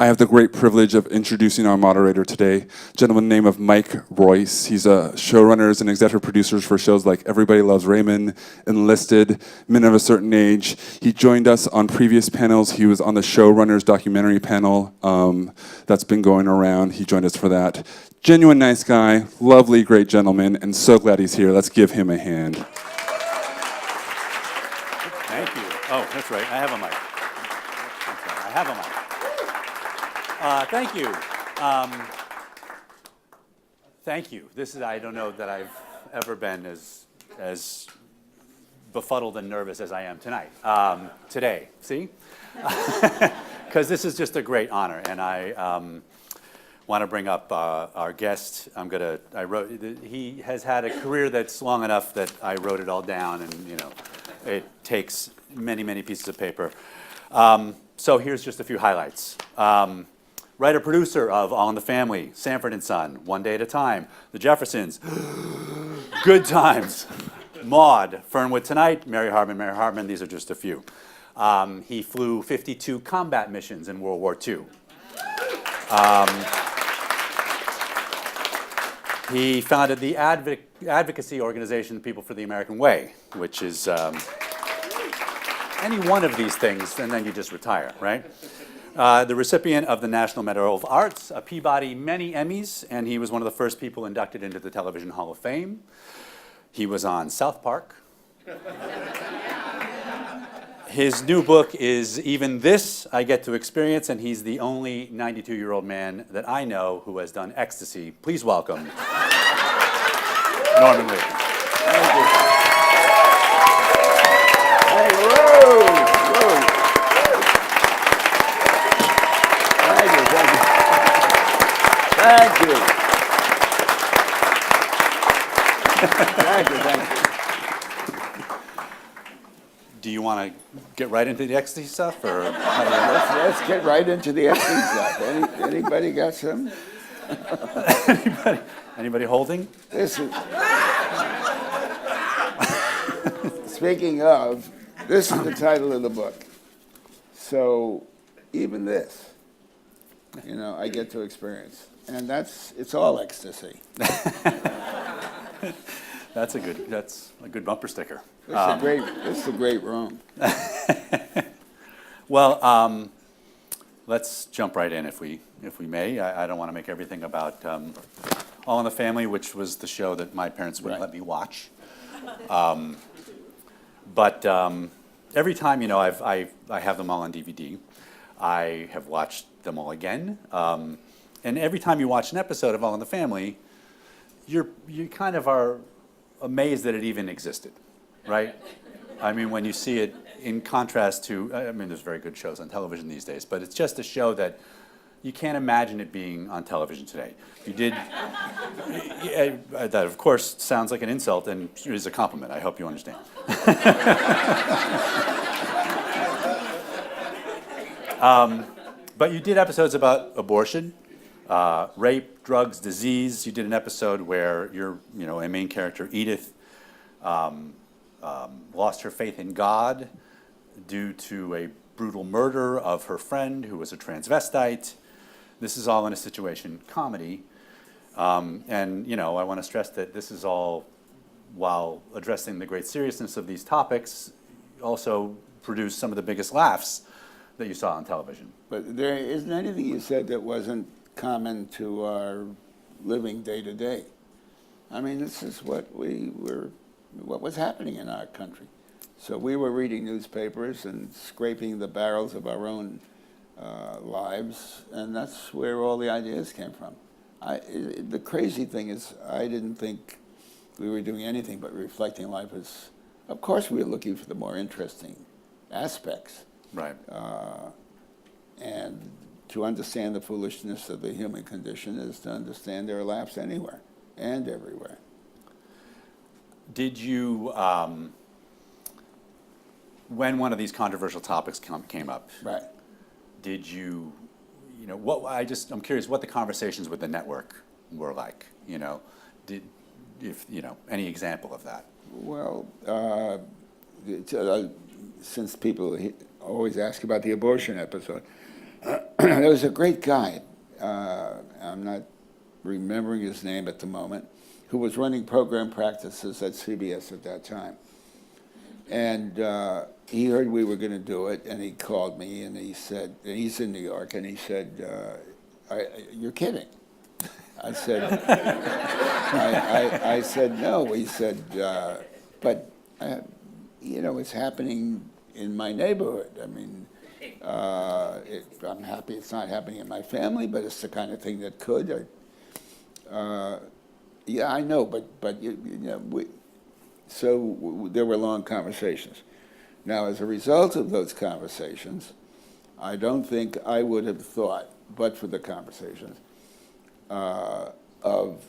I have the great privilege of introducing our moderator today, a gentleman named of Mike Royce. He's a showrunner and executive producer for shows like Everybody Loves Raymond, Enlisted, Men of a Certain Age. He joined us on previous panels. He was on the Showrunners documentary panel that's been going around. He joined us for that. Genuine nice guy, lovely, great gentleman, and so glad he's here. Let's give him a hand. Thank you. Oh, that's right. I have a mic. I have a mic. Thank you. Thank you. I don't know that I've ever been as befuddled and nervous as I am today. See? Because this is just a great honor, and I want to bring up our guest. He has had a career that's long enough that I wrote it all down, and it takes many, many pieces of paper. So here's just a few highlights. Writer-producer of All in the Family, Sanford and Son, One Day at a Time, The Jeffersons, Good Times, Maude, Fernwood Tonight, Mary Hartman, these are just a few. He flew 52 combat missions in World War II. He founded the advocacy organization People for the American Way, which is any one of these things, and then you just retire, right? The recipient of the National Medal of Arts, a Peabody, many Emmys, and he was one of the first people inducted into the Television Hall of Fame. He was on South Park. His new book is Even This I Get to Experience, and he's the only 92-year-old man that I know who has done ecstasy. Please welcome Norman Lee. Thank you. Hey, whoa, whoa. Thank you. Thank you. Do you want to get right into the ecstasy stuff, or Let's get right into the ecstasy stuff. Anybody got some? anybody holding? Speaking of, this is the title of the book. So, even this, I get to experience. And it's all ecstasy. That's a good bumper sticker. It's a great room. Well, let's jump right in if we may. I don't want to make everything about All in the Family, which was the show that my parents wouldn't let me watch. But every time I have them all on DVD, I have watched them all again. And every time you watch an episode of All in the Family, you kind of are amazed that it even existed, right? I mean, when you see it in contrast to, there's very good shows on television these days, but it's just a show that you can't imagine it being on television today. You did, that of course sounds like an insult and is a compliment. I hope you understand. But you did episodes about abortion, rape, drugs, disease. You did an episode where a main character, Edith, lost her faith in God due to a brutal murder of her friend who was a transvestite. This is all in a situation comedy. And I want to stress that this is all while addressing the great seriousness of these topics, also produced some of the biggest laughs that you saw on television. But there isn't anything you said that wasn't common to our living day to day. This is what was happening in our country. So we were reading newspapers and scraping the barrels of our own lives, and that's where all the ideas came from. The crazy thing is, I didn't think we were doing anything but reflecting life as, of course we were looking for the more interesting aspects. Right. And to understand the foolishness of the human condition is to understand there are laughs anywhere and everywhere. Did you, when one of these controversial topics came up, right? Did you, I'm curious what the conversations with the network were like. Any example of that? Well, since people always ask about the abortion episode, there was a great guy, I'm not remembering his name at the moment, who was running program practices at CBS at that time. And he heard we were going to do it, and he called me, and he said, and he's in New York, and he said, "You're kidding." I said, I said, "No." He said, "But, it's happening in my neighborhood. I mean, I'm happy it's not happening in my family, but it's the kind of thing that could." Yeah, I know, but so there were long conversations. Now, as a result of those conversations, I don't think I would have thought, but for the conversations, of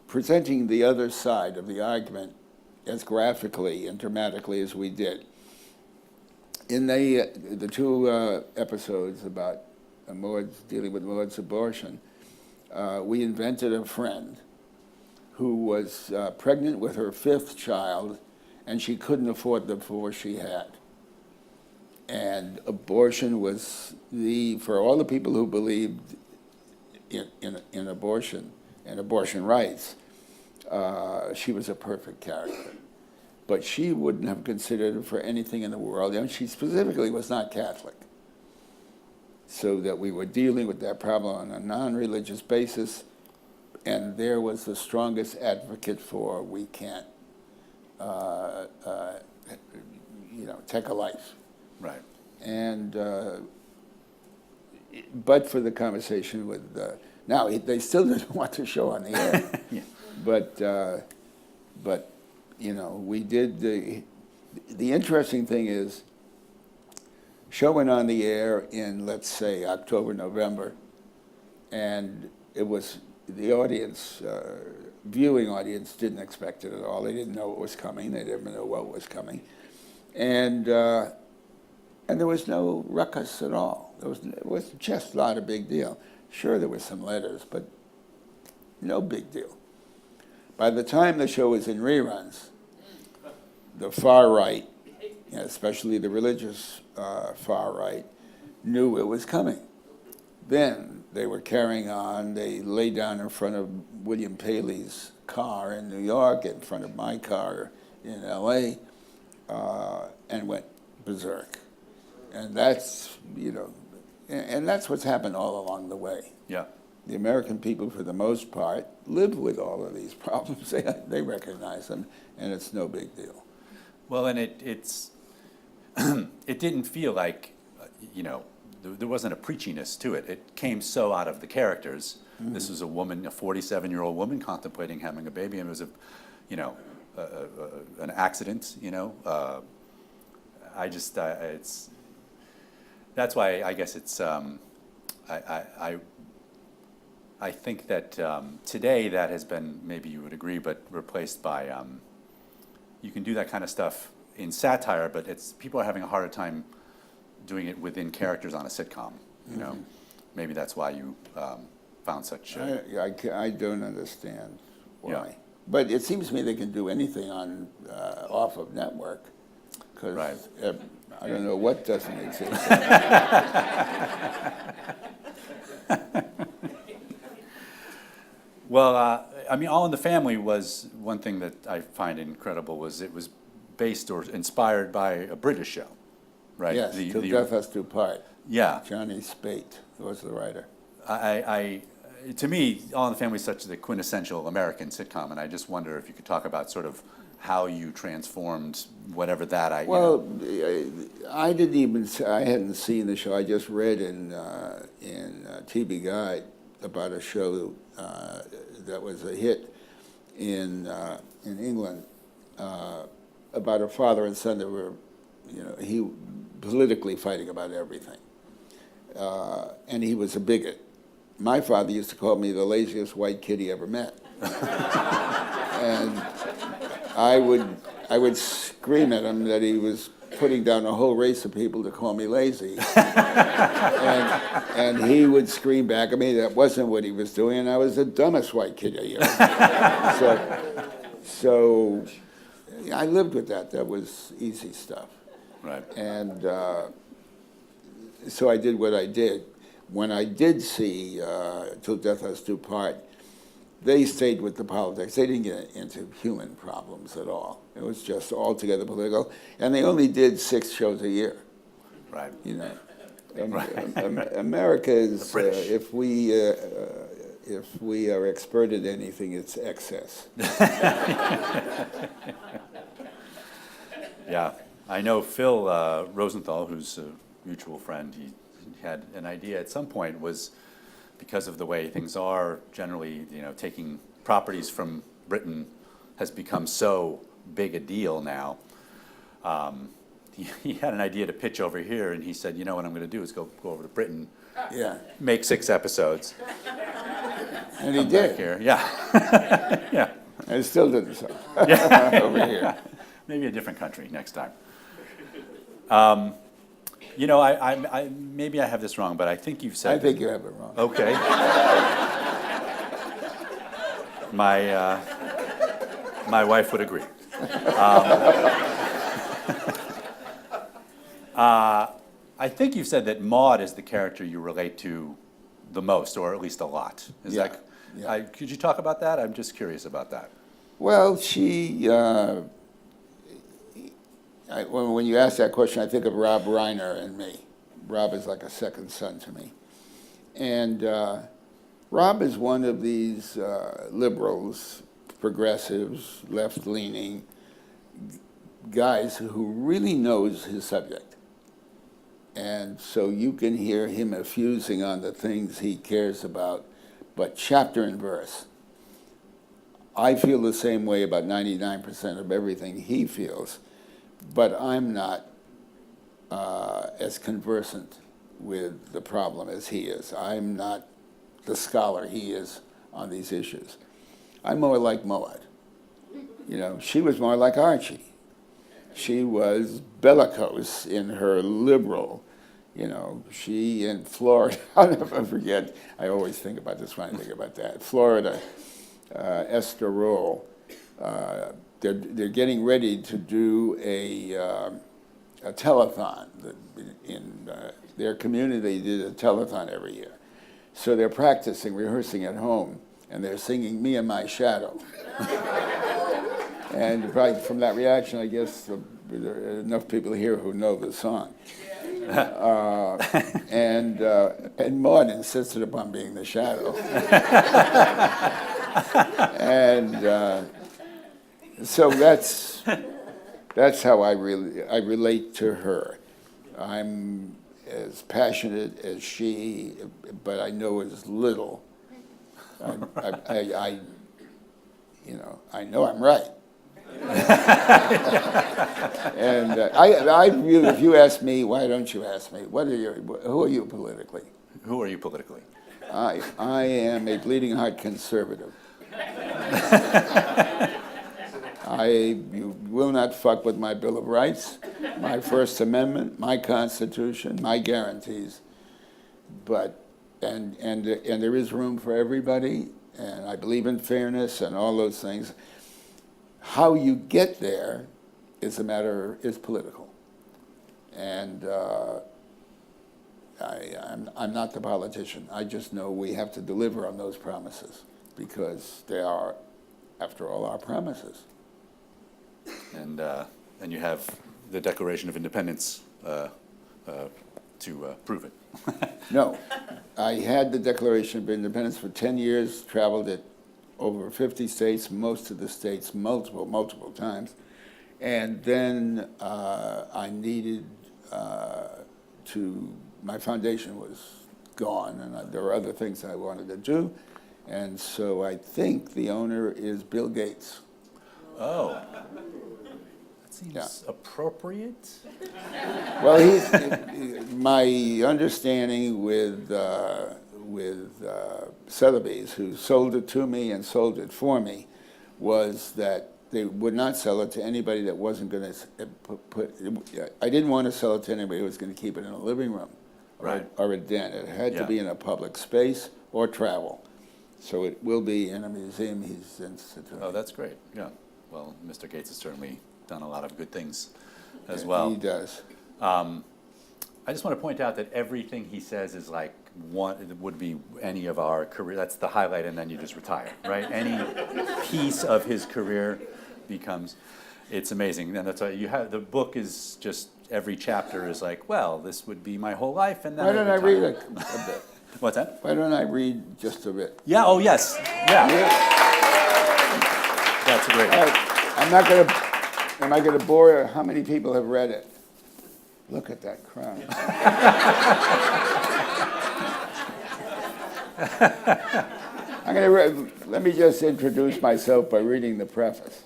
presenting the other side of the argument as graphically and dramatically as we did. In the two episodes about dealing with Maud's abortion, we invented a friend who was pregnant with her 5th child, and she couldn't afford the 4 she had. And abortion was for all the people who believed in abortion and abortion rights, she was a perfect character. But she wouldn't have considered it for anything in the world, and she specifically was not Catholic. So that we were dealing with that problem on a non-religious basis, and there was the strongest advocate for we can't, take a life. Right. And but for the conversation with now they still didn't want the show on the air, Yeah. but we did the interesting thing is show went on the air in, let's say, October, November, and it was the audience, viewing audience, didn't expect it at all. They didn't know what was coming. They didn't know what was coming, and there was no ruckus at all. It was just not a big deal. Sure, there were some letters, but no big deal. By the time the show was in reruns, the far right, especially the religious far right, knew it was coming. Then they were carrying on. They lay down in front of William Paley's car in New York, in front of my car in LA, and went berserk. And that's, and that's what's happened all along the way. Yeah. The American people, for the most part, live with all of these problems. They recognize them, and it's no big deal. Well, and it's it didn't feel like, there wasn't a preachiness to it. It came so out of the characters. Mm-hmm. This was a woman, a 47-year-old woman contemplating having a baby, and it was an accident. That's why I guess it's. I think that today that has been, maybe you would agree, but replaced by. You can do that kind of stuff in satire, but people are having a harder time doing it within characters on a sitcom. Mm-hmm. Maybe that's why you found such. I don't understand why, Yeah. but it seems to me they can do anything on off of network, because Right. I don't know what doesn't exist. Well, All in the Family was one thing that I find incredible. Was it was based or inspired by a British show, right? Yes, Till Death Us Do Part. Yeah. Johnny Spate was the writer. To me, All in the Family is such the quintessential American sitcom, and I just wonder if you could talk about sort of how you transformed whatever that I. I didn't even. I hadn't seen the show. I just read in TV Guide about a show that was a hit in England about a father and son that were, politically fighting about everything, and he was a bigot. My father used to call me the laziest white kid he ever met, and I would scream at him that he was putting down a whole race of people to call me lazy. and he would scream back at me that wasn't what he was doing, and I was the dumbest white kid I ever met. So I lived with that. That was easy stuff. Right. And so I did what I did. when I did see Till Death Us Do Part, they stayed with the politics. They didn't get into human problems at all. It was just altogether political, and they only did 6 shows a year. Right. You know, Right. America is The British. if we are expert at anything, it's excess. Yeah, I know Phil Rosenthal, who's a mutual friend, he had an idea at some point, was because of the way things are generally, you know, taking properties from Britain has become so big a deal now. He had an idea to pitch over here, and he said, you know what I'm going to do is go over to Britain, Yeah, make 6 episodes, and he back did. here. Yeah. Yeah. And it still didn't so over here. Maybe a different country next time. You know, maybe I have this wrong, but I think you've said. I think you have it wrong. Okay. My wife would agree. I think you've said that Maude is the character you relate to the most, or at least a lot. Is Yeah, that? yeah. Could you talk about that? I'm just curious about that. Well, when you ask that question, I think of Rob Reiner and me. Rob is like a second son to me. And Rob is one of these liberals, progressives, left-leaning guys who really knows his subject. And so you can hear him effusing on the things he cares about, but chapter and verse. I feel the same way about 99% of everything he feels, but I'm not as conversant with the problem as he is. I'm not the scholar he is on these issues. I'm more like Maude. You know, she was more like Archie. She was bellicose in her liberal, you know, she in Florida, I'll never forget, I always think about this when I think about that. Florida, Esther Roll, they're getting ready to do a telethon. In their community, they did a telethon every year. So they're practicing, rehearsing at home, and they're singing Me and My Shadow. And right from that reaction, I guess there are enough people here who know the song. And Maude insisted upon being the shadow. And so that's how I relate to her. I'm as passionate as she, but I know as little. I know I'm right. And I really, if you ask me, why don't you ask me? Who are you politically? Who are you politically? I am a bleeding heart conservative. You will not fuck with my Bill of Rights, my First Amendment, my Constitution, my guarantees. But and there is room for everybody, and I believe in fairness and all those things. How you get there is political. And I'm not the politician. I just know we have to deliver on those promises because they are, after all, our promises. And you have the Declaration of Independence to prove it. No, I had the Declaration of Independence for 10 years, traveled it over 50 states, most of the states, multiple times. And then I needed my foundation was gone, and there were other things I wanted to do. And so I think the owner is Bill Gates. Oh. That seems appropriate. Well, my understanding with Sotheby's, who sold it to me and sold it for me, was that they would not sell it to anybody that wasn't going to I didn't want to sell it to anybody who was going to keep it in a living room or a den. It had to be in a public space or travel. So it will be in a museum he's instituted. Oh, that's great. Yeah. Well, Mr. Gates has certainly done a lot of good things as well. He does. I just want to point out that everything he says is like one, it would be any of our career. That's the highlight, and then you just retire, right? Any piece of his career becomes, it's amazing. And that's why you have, the book is just, every chapter is like, well, this would be my whole life, and then Why don't I read retire. a bit? What's that? Why don't I read just a bit? Yeah, oh yes, yeah. That's great. I'm not going to, am I going to bore you? How many people have read it? Look at that crowd. Let me just introduce myself by reading the preface.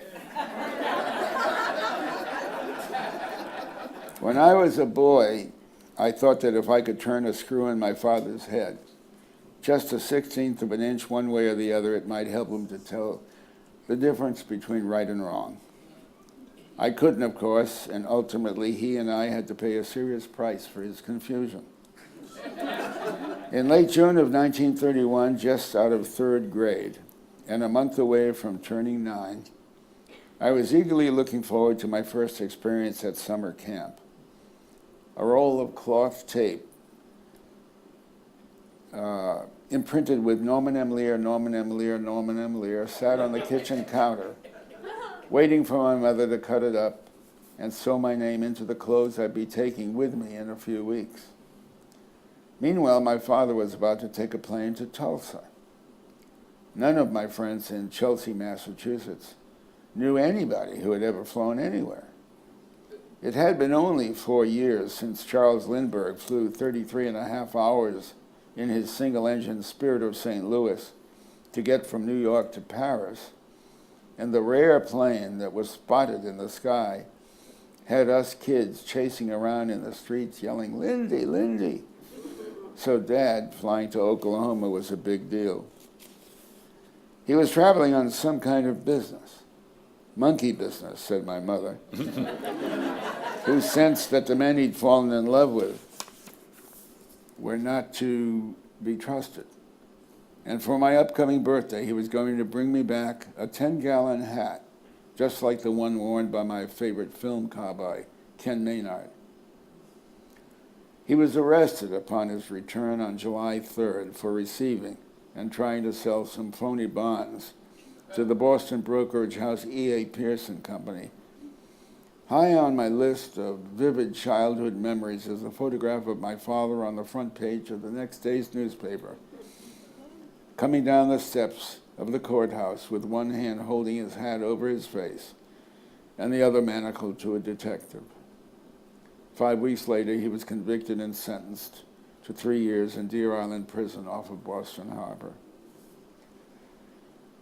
When I was a boy, I thought that if I could turn a screw in my father's head, just a 16th of an inch one way or the other, it might help him to tell the difference between right and wrong. I couldn't, of course, and ultimately he and I had to pay a serious price for his confusion. In late June of 1931, just out of third grade, and a month away from turning 9, I was eagerly looking forward to my first experience at summer camp. A roll of cloth tape imprinted with Norman M. Lear, Norman M. Lear, Norman M. Lear, sat on the kitchen counter, waiting for my mother to cut it up and sew my name into the clothes I'd be taking with me in a few weeks. Meanwhile, my father was about to take a plane to Tulsa. None of my friends in Chelsea, Massachusetts, knew anybody who had ever flown anywhere. It had been only 4 years since Charles Lindbergh flew 33 and a half hours in his single-engine Spirit of St. Louis to get from New York to Paris, and the rare plane that was spotted in the sky had us kids chasing around in the streets yelling, "Lindy, Lindy." So Dad flying to Oklahoma was a big deal. He was traveling on some kind of business. Monkey business, said my mother, who sensed that the men he'd fallen in love with were not to be trusted. And for my upcoming birthday, he was going to bring me back a 10-gallon hat, just like the one worn by my favorite film cowboy, Ken Maynard. He was arrested upon his return on July 3rd for receiving and trying to sell some phony bonds to the Boston brokerage house E.A. Pearson Company. High on my list of vivid childhood memories is a photograph of my father on the front page of the next day's newspaper, coming down the steps of the courthouse with one hand holding his hat over his face and the other manacled to a detective. 5 weeks later, he was convicted and sentenced to 3 years in Deer Island Prison off of Boston Harbor.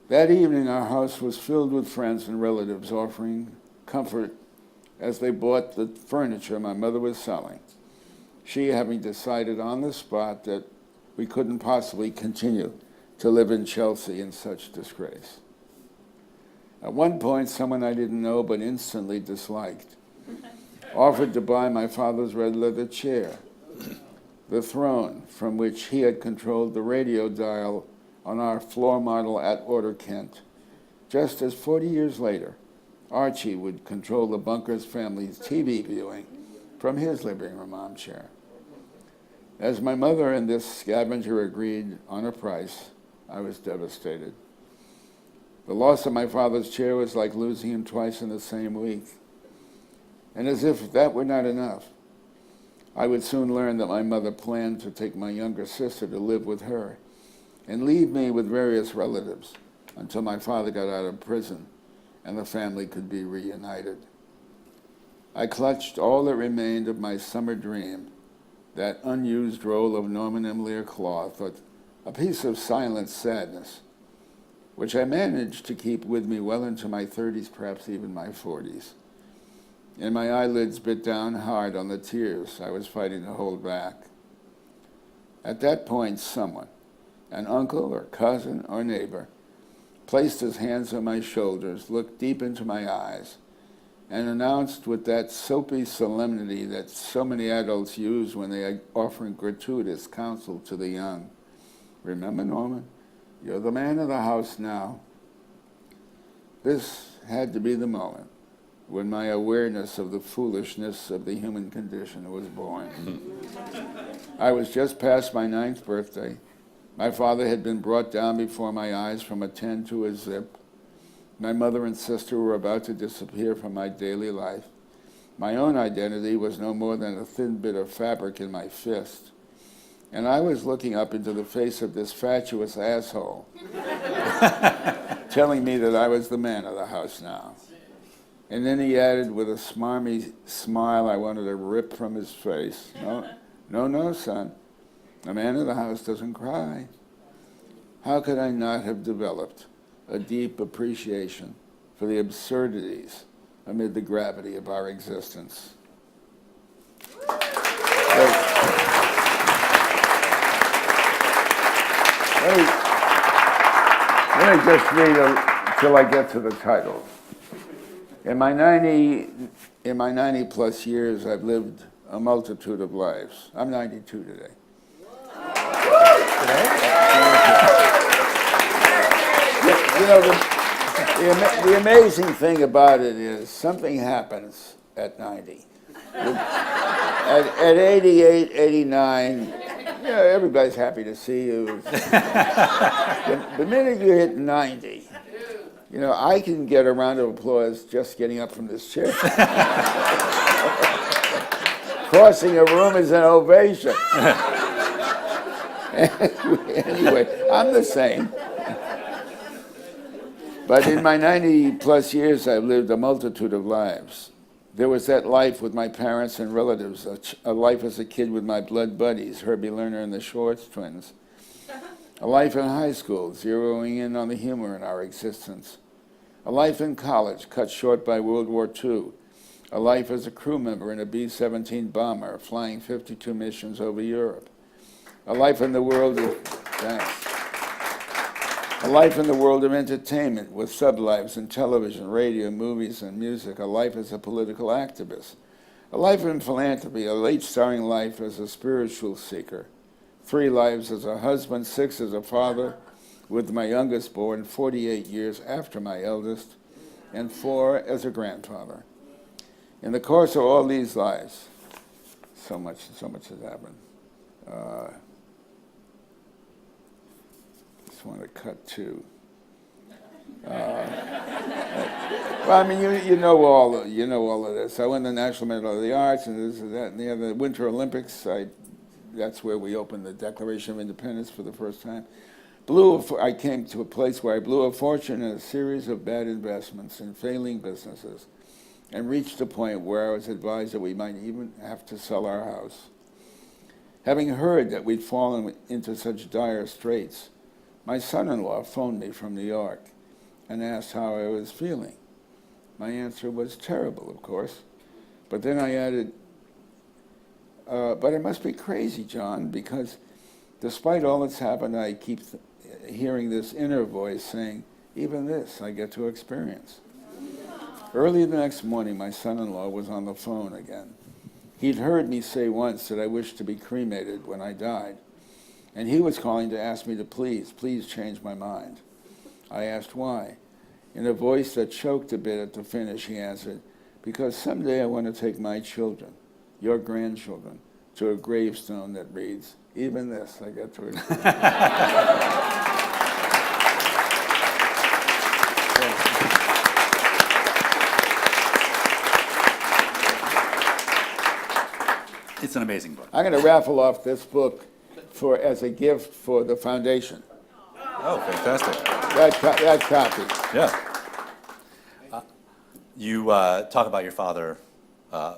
That evening, our house was filled with friends and relatives offering comfort as they bought the furniture my mother was selling, she having decided on the spot that we couldn't possibly continue to live in Chelsea in such disgrace. At one point, someone I didn't know but instantly disliked offered to buy my father's red leather chair, the throne from which he had controlled the radio dial on our floor model at Order Kent, just as 40 years later, Archie would control the Bunkers family's TV viewing from his living room armchair. As my mother and this scavenger agreed on a price, I was devastated. The loss of my father's chair was like losing him twice in the same week. And as if that were not enough, I would soon learn that my mother planned to take my younger sister to live with her and leave me with various relatives until my father got out of prison and the family could be reunited. I clutched all that remained of my summer dream, that unused roll of Norman M. Lear cloth, a piece of silent sadness, which I managed to keep with me well into my 30s, perhaps even my 40s. And my eyelids bit down hard on the tears I was fighting to hold back. At that point, someone, an uncle or cousin or neighbor, placed his hands on my shoulders, looked deep into my eyes, and announced with that soapy solemnity that so many adults use when they are offering gratuitous counsel to the young, "Remember, Norman, you're the man of the house now." This had to be the moment when my awareness of the foolishness of the human condition was born. I was just past my 9th birthday. My father had been brought down before my eyes from a 10 to a zip. My mother and sister were about to disappear from my daily life. My own identity was no more than a thin bit of fabric in my fist. And I was looking up into the face of this fatuous asshole, telling me that I was the man of the house now. And then he added with a smarmy smile I wanted to rip from his face, no, son. The man of the house doesn't cry. How could I not have developed a deep appreciation for the absurdities amid the gravity of our existence? Let me just read till I get to the title. In my 90 plus years, I've lived a multitude of lives. I'm 92 today. You know, the amazing thing about it is something happens at 90. At 88, 89, everybody's happy to see you. The minute you hit 90, I can get a round of applause just getting up from this chair. Crossing a room is an ovation. Anyway, I'm the same. But in my 90 plus years, I've lived a multitude of lives. There was that life with my parents and relatives, a life as a kid with my blood buddies, Herbie Lerner and the Schwartz twins. A life in high school, zeroing in on the humor in our existence. A life in college, cut short by World War II. A life as a crew member in a B-17 bomber, flying 52 missions over Europe. A life in the world of, A life in the world of entertainment with sublives in television, radio, movies, and music. A life as a political activist. A life in philanthropy, a late-starring life as a spiritual seeker. 3 lives as a husband, 6 as a father, with my youngest born 48 years after my eldest, and 4 as a grandfather. In the course of all these lives, so much has happened. Just want to cut to. Well, I mean, you know all of this. I won the National Medal of the Arts, and this and that, and the other. Winter Olympics. That's where we opened the Declaration of Independence for the first time. I came to a place where I blew a fortune in a series of bad investments in failing businesses, and reached a point where I was advised that we might even have to sell our house. Having heard that we'd fallen into such dire straits, my son-in-law phoned me from New York and asked how I was feeling. My answer was terrible, of course, but then I added, but I must be crazy, John, because despite all that's happened, I keep hearing this inner voice saying, even this I get to experience. Early the next morning, my son-in-law was on the phone again. He'd heard me say once that I wished to be cremated when I died, and he was calling to ask me to please change my mind. I asked why. In a voice that choked a bit at the finish, he answered, because someday I want to take my children, your grandchildren, to a gravestone that reads, even this I get to experience. It's an amazing book. I'm going to raffle off this book as a gift for the foundation. Oh, fantastic. That copy. Yeah. You talk about your father a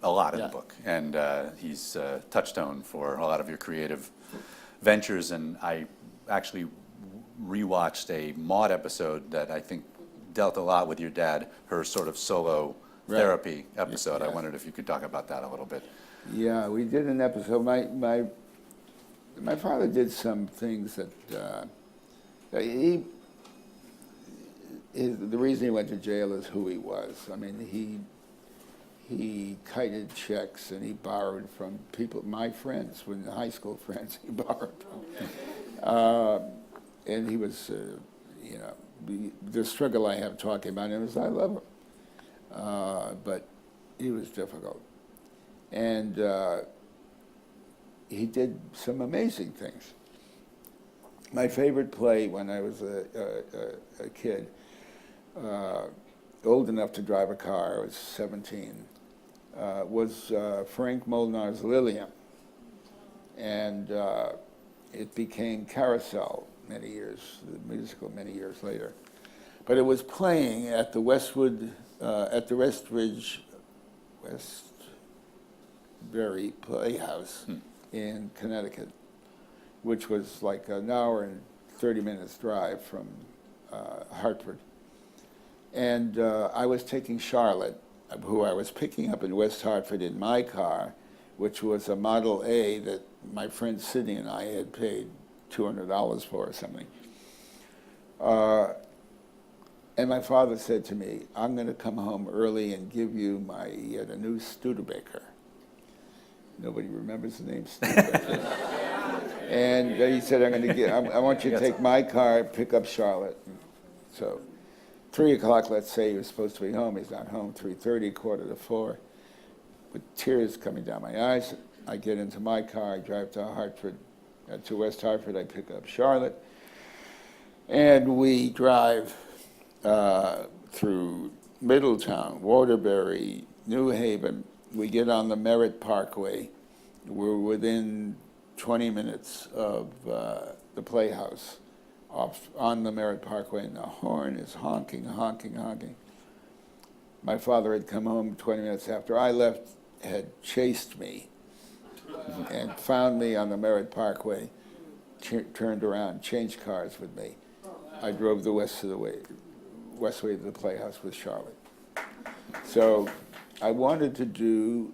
lot in the book, and he's a touchstone for a lot of your creative ventures, and I actually rewatched a Maude episode that I think dealt a lot with your dad, her sort of solo therapy episode. I wondered if you could talk about that a little bit. Yeah, we did an episode. My father did some things that the reason he went to jail is who he was. I mean, he kited checks and he borrowed from people, my friends, high school friends, he borrowed from. And he was, the struggle I have talking about him is I love him. But he was difficult. And he did some amazing things. My favorite play when I was a kid, old enough to drive a car, I was 17, was Frank Molnar's Lillian. And it became Carousel the musical many years later. But it was playing at the Westbury Playhouse in Connecticut, which was like an hour and 30 minutes drive from Hartford. And I was taking Charlotte, who I was picking up in West Hartford in my car, which was a Model A that my friend Sidney and I had paid $200 for or something. And my father said to me, I'm going to come home early and give you he had a new Studebaker. Nobody remembers the name Studebaker. And he said, I want you to take my car, pick up Charlotte. So 3 o'clock, let's say he was supposed to be home. He's not home, 3:30, 3:45. With tears coming down my eyes, I get into my car, I drive to West Hartford, I pick up Charlotte, and we drive through Middletown, Waterbury, New Haven. We get on the Merritt Parkway. We're within 20 minutes of the Playhouse on the Merritt Parkway, and the horn is honking, honking, honking. My father had come home 20 minutes after I left, had chased me, and found me on the Merritt Parkway, turned around, changed cars with me. I drove the west way to the Playhouse with Charlotte. So I wanted to do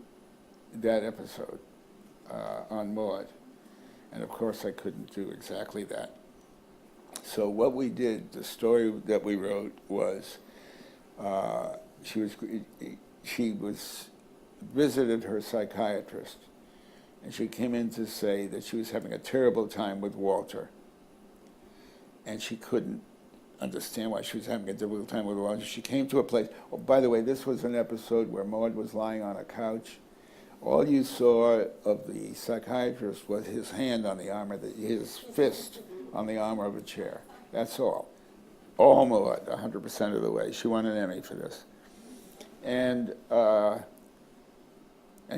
that episode on Maud, and of course I couldn't do exactly that. So what we did, the story that we wrote was, she visited her psychiatrist, and she came in to say that she was having a terrible time with Walter, and she couldn't understand why she was having a difficult time with Walter. She came to a place. Oh, by the way, this was an episode where Maud was lying on a couch. All you saw of the psychiatrist was his hand on the arm his fist on the arm of a chair. That's all. All Maud, 100% of the way. She won an Emmy for this. And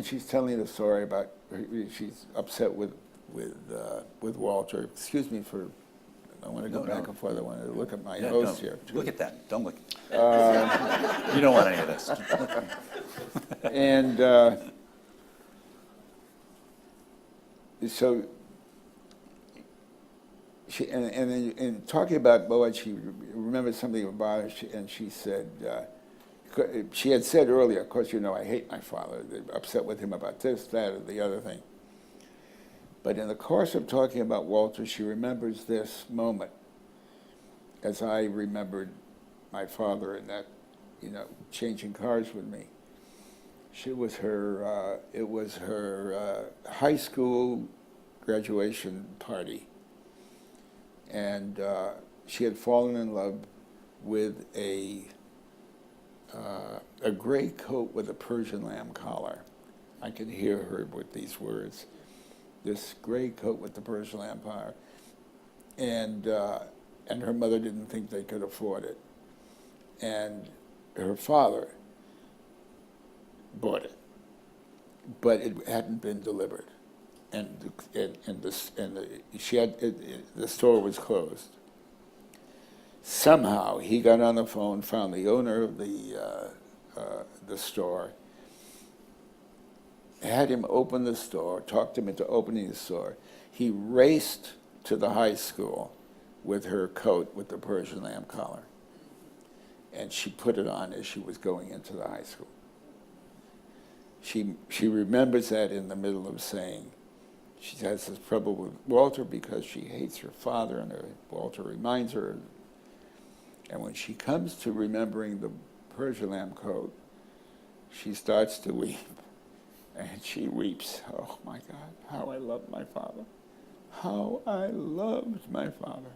she's telling the story about she's upset with Walter. Excuse me for. I want to go back and forth. I want to look at my host here. Look at that. Don't look. You don't want any of this. And so she and talking about Boaz, she remembered something about her, and she said. She had said earlier, of course, I hate my father. They're upset with him about this, that, or the other thing. But in the course of talking about Walter, she remembers this moment, as I remembered my father in that, changing cars with me. It was her high school graduation party, and she had fallen in love with a gray coat with a Persian lamb collar. I can hear her with these words. This gray coat with the Persian lamb collar. And her mother didn't think they could afford it. And her father bought it. But it hadn't been delivered. And the store was closed. Somehow he got on the phone, found the owner of the store, had him open the store, talked him into opening the store. He raced to the high school with her coat with the Persian lamb collar, and she put it on as she was going into the high school. She remembers that in the middle of saying she has this trouble with Walter because she hates her father, and Walter reminds her. And when she comes to remembering the Persian lamb coat, she starts to weep. And she weeps, oh my God, how I loved my father. How I loved my father.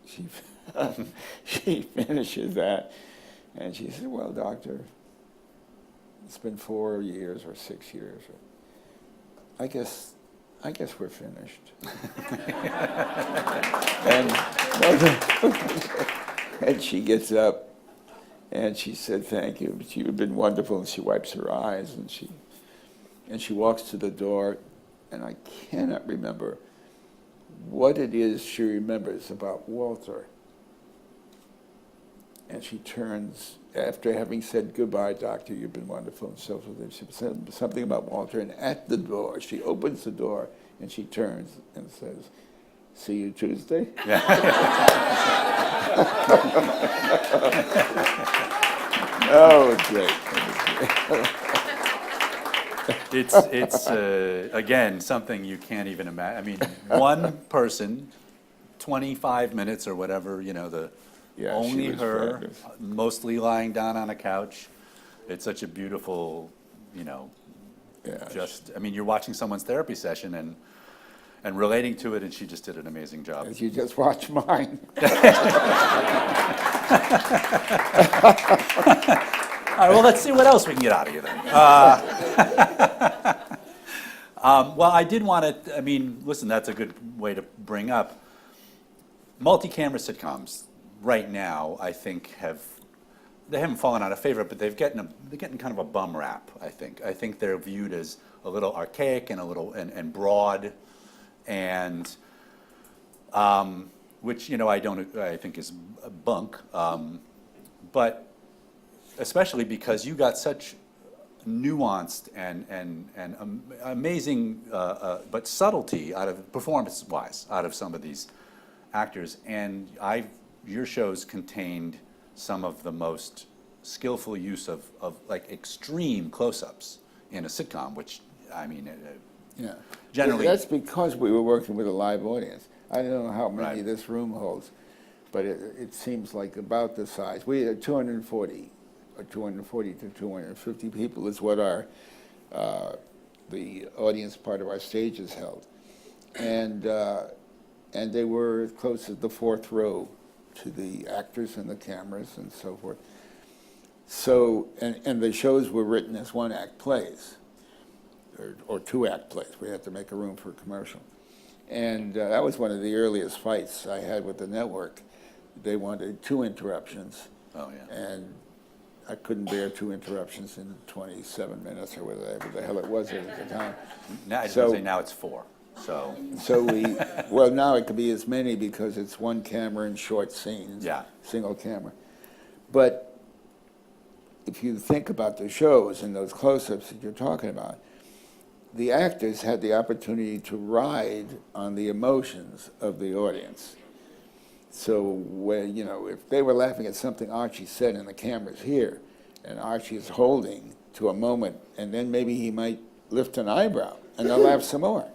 She finishes that, and she said, well, doctor, it's been 4 years or 6 years. I guess we're finished. and, and she gets up and she said, thank you, but you've been wonderful. And she wipes her eyes and she walks to the door, and I cannot remember what it is she remembers about Walter. And she turns, after having said, goodbye, doctor, you've been wonderful, and so forth. And she said something about Walter, and at the door, she opens the door, and she turns and says, see you Tuesday? Oh, it's great. It's again, something you can't even imagine. I mean, one person, 25 minutes or whatever, you know, Yeah, only she was her, fabulous. mostly lying down on a couch. It's such a beautiful, you know, Yeah, just, I mean, you're watching someoe's therapy session and relating to it, and she just did an amazing job. as you just watched mine. All right, well, let's see what else we can get out of you then. Well, I did want to, I mean, listen, that's a good way to bring up. Multi-camera sitcoms right now, I think, they haven't fallen out of favor, but they're getting kind of a bum rap, I think. I think they're viewed as a little archaic and a little, and broad, and, which, you know, I think is bunk, but especially because you got such nuanced and amazing, but subtlety out of performance-wise out of some of these actors, and your shows contained some of the most skillful use of like extreme close-ups in a sitcom, which I mean, Yeah. generally That's because we were working with a live audience. I don't know how many Right. this room holds, but it seems like about the size. We had 240 to 250 people is what our the audience part of our stages held, and they were as close as the fourth row to the actors and the cameras and so forth. So and the shows were written as one-act plays or two-act plays. We had to make a room for a commercial, and that was one of the earliest fights I had with the network. They wanted 2 interruptions. Oh, yeah. And I couldn't bear 2 interruptions in 27 minutes or whatever the hell it was at the time. Now, I was So- gonna say now it's 4. So So well, now it could be as many because it's one camera in short scenes. Yeah. Single camera. But if you think about the shows and those close-ups that you're talking about, the actors had the opportunity to ride on the emotions of the audience. So when, you know, if they were laughing at something Archie said and the camera's here, and Archie is holding to a moment, and then maybe he might lift an eyebrow, and they'll laugh some more.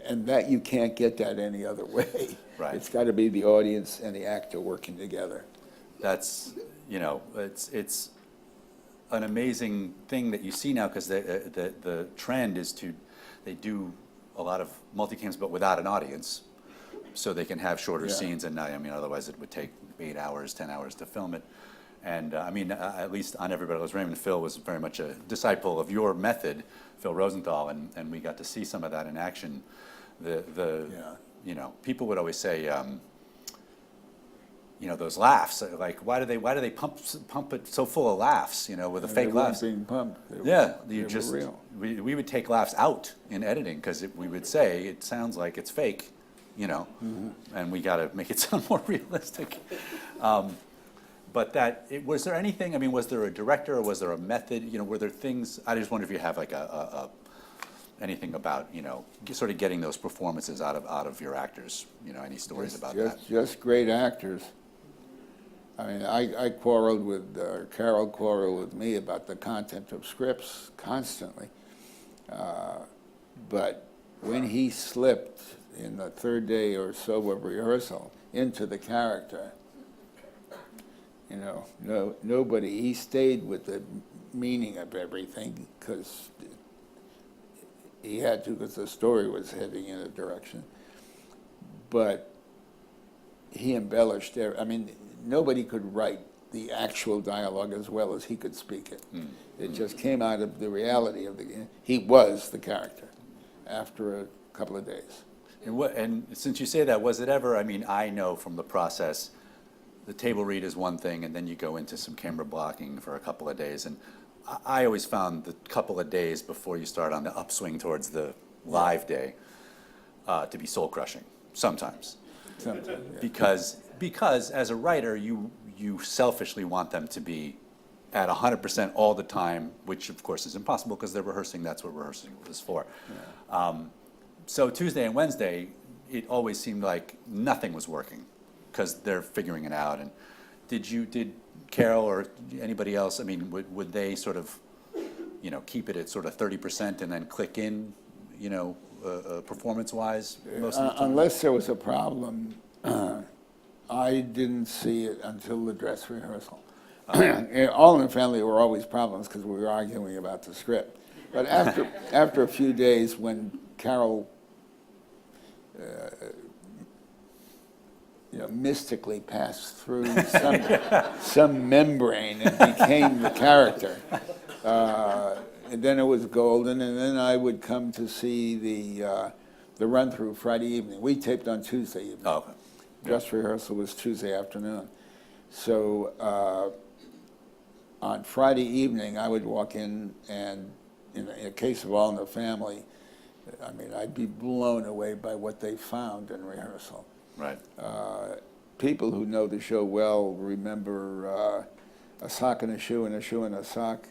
And that you can't get that any other way. Right. It's got to be the audience and the actor working together. that's, you know, it's an amazing thing that you see now, because the trend is they do a lot of multicams but without an audience, so they can have shorter Yeah. scenes, and I mean, otherwise it would take 8 hours, 10 hours to film it. And I mean, at least on Everybody Loves Raymond, Phil was very much a disciple of your method, Phil Rosenthal, and we got to see some of that in action. Yeah. You know, people would always say, you know, those laughs, like why do they pump it so full of laughs, you know, with the fake They weren't laughs? being pumped. They were- Yeah, they you were just real. we would take laughs out in editing, because we would say it sounds like it's fake, you know, and we got to make it sound more realistic. But was there anything? I mean, was there a director or was there a method? You know, were there things? I just wonder if you have like anything about, you know, sort of getting those performances out of your actors. You know, any stories about that? Just great actors. I mean, I quarreled with, Carol quarreled with me about the content of scripts constantly. But when he slipped in the third day or so of rehearsal into the character, you know, nobody, he stayed with the meaning of everything because he had to, because the story was heading in a direction. But he embellished I mean, nobody could write the actual dialogue as well as he could speak it. It just came out of the reality of he was the character after a couple of days. And since you say that, was it ever, I mean, I know from the process, the table read is one thing, and then you go into some camera blocking for a couple of days. And I always found the couple of days before you start on the upswing towards the live day to be soul crushing, sometimes. Sometimes, yeah. Because as a writer, you selfishly want them to be at 100% all the time, which of course is impossible because they're rehearsing. That's what rehearsing is for. Yeah. So Tuesday and Wednesday, it always seemed like nothing was working because they're figuring it out. And did Carol or anybody else, I mean, would they sort of, keep it at sort of 30% and then click in, performance-wise most of the time? Unless there was a problem, I didn't see it until the dress rehearsal. All in the family were always problems because we were arguing about the script. But after a few days, when Carol mystically passed through some membrane and became the character, and then it was golden. And then I would come to see the run-through Friday evening. We taped on Tuesday evening. Oh, okay. Dress rehearsal was Tuesday afternoon. So on Friday evening, I would walk in, and in a case of All in the Family, I mean, I'd be blown away by what they found in rehearsal. Right. People who know the show well remember A Sock and a Shoe and a Shoe and a Sock.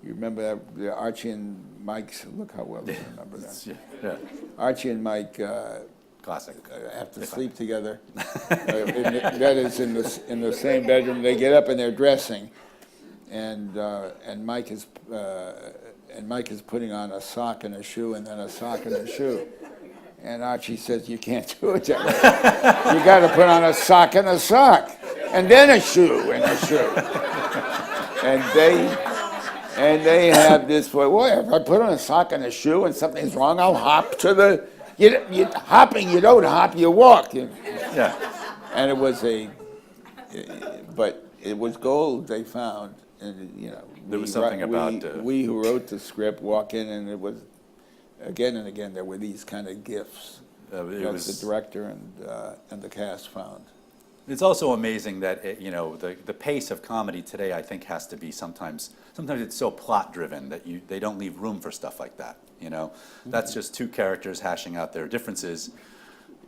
You remember that? The Archie and Mike's, look how well they remember that. Yeah. Archie and Mike Classic. have to sleep together. That is in the same bedroom. They get up and they're dressing, and Mike is putting on a sock and a shoe, and then a sock and a shoe. And Archie says, "You can't do it that way. You got to put on a sock, and then a shoe and a shoe." And they have this way. Well, if I put on a sock and a shoe and something's wrong, I'll hop to the. You hopping, you don't hop, you walk. Yeah. And it was but it was gold they found. And There was something about we who wrote the script walk in, and it was again and again there were these kind of gifts that the director and the cast found. It's also amazing that the pace of comedy today, I think, has to be sometimes it's so plot driven that they don't leave room for stuff like that. That's just two characters hashing out their differences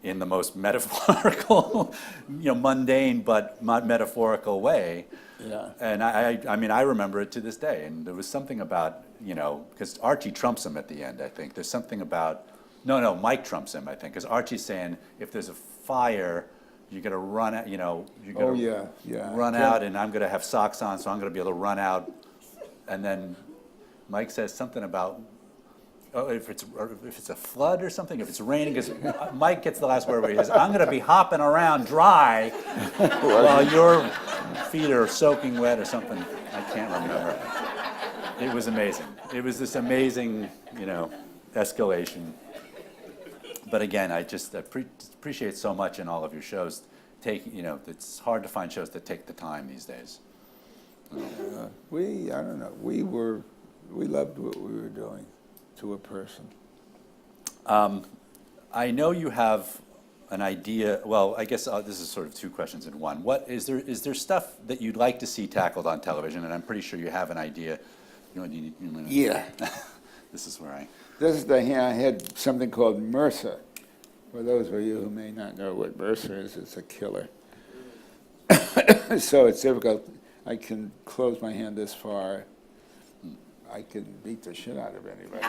in the most metaphorical, mundane but metaphorical way. Yeah. And I remember it to this day. And there was something about, because Archie trumps him at the end, I think. There's something about, no, Mike trumps him, I think, because Archie's saying, if there's a fire, you got to run out, you got to run out, and I'm going to have socks on, so I'm going to be able to run out. And then Mike says something about, if it's a flood or something, if it's raining, because Mike gets the last word where he says, I'm going to be hopping around dry while your feet are soaking wet or something. I can't remember. It was amazing. It was this amazing, escalation. But again, I just appreciate so much in all of your shows. It's hard to find shows that take the time these days. I don't know. We loved what we were doing to a person. I know you have an idea. Well, I guess this is sort of two questions in one. What is there stuff that you'd like to see tackled on television? And I'm pretty sure you have an idea. Yeah. This is where I had something called MRSA. For those of you who may not know what MRSA is, it's a killer. So it's difficult. I can close my hand this far. I can beat the shit out of anybody.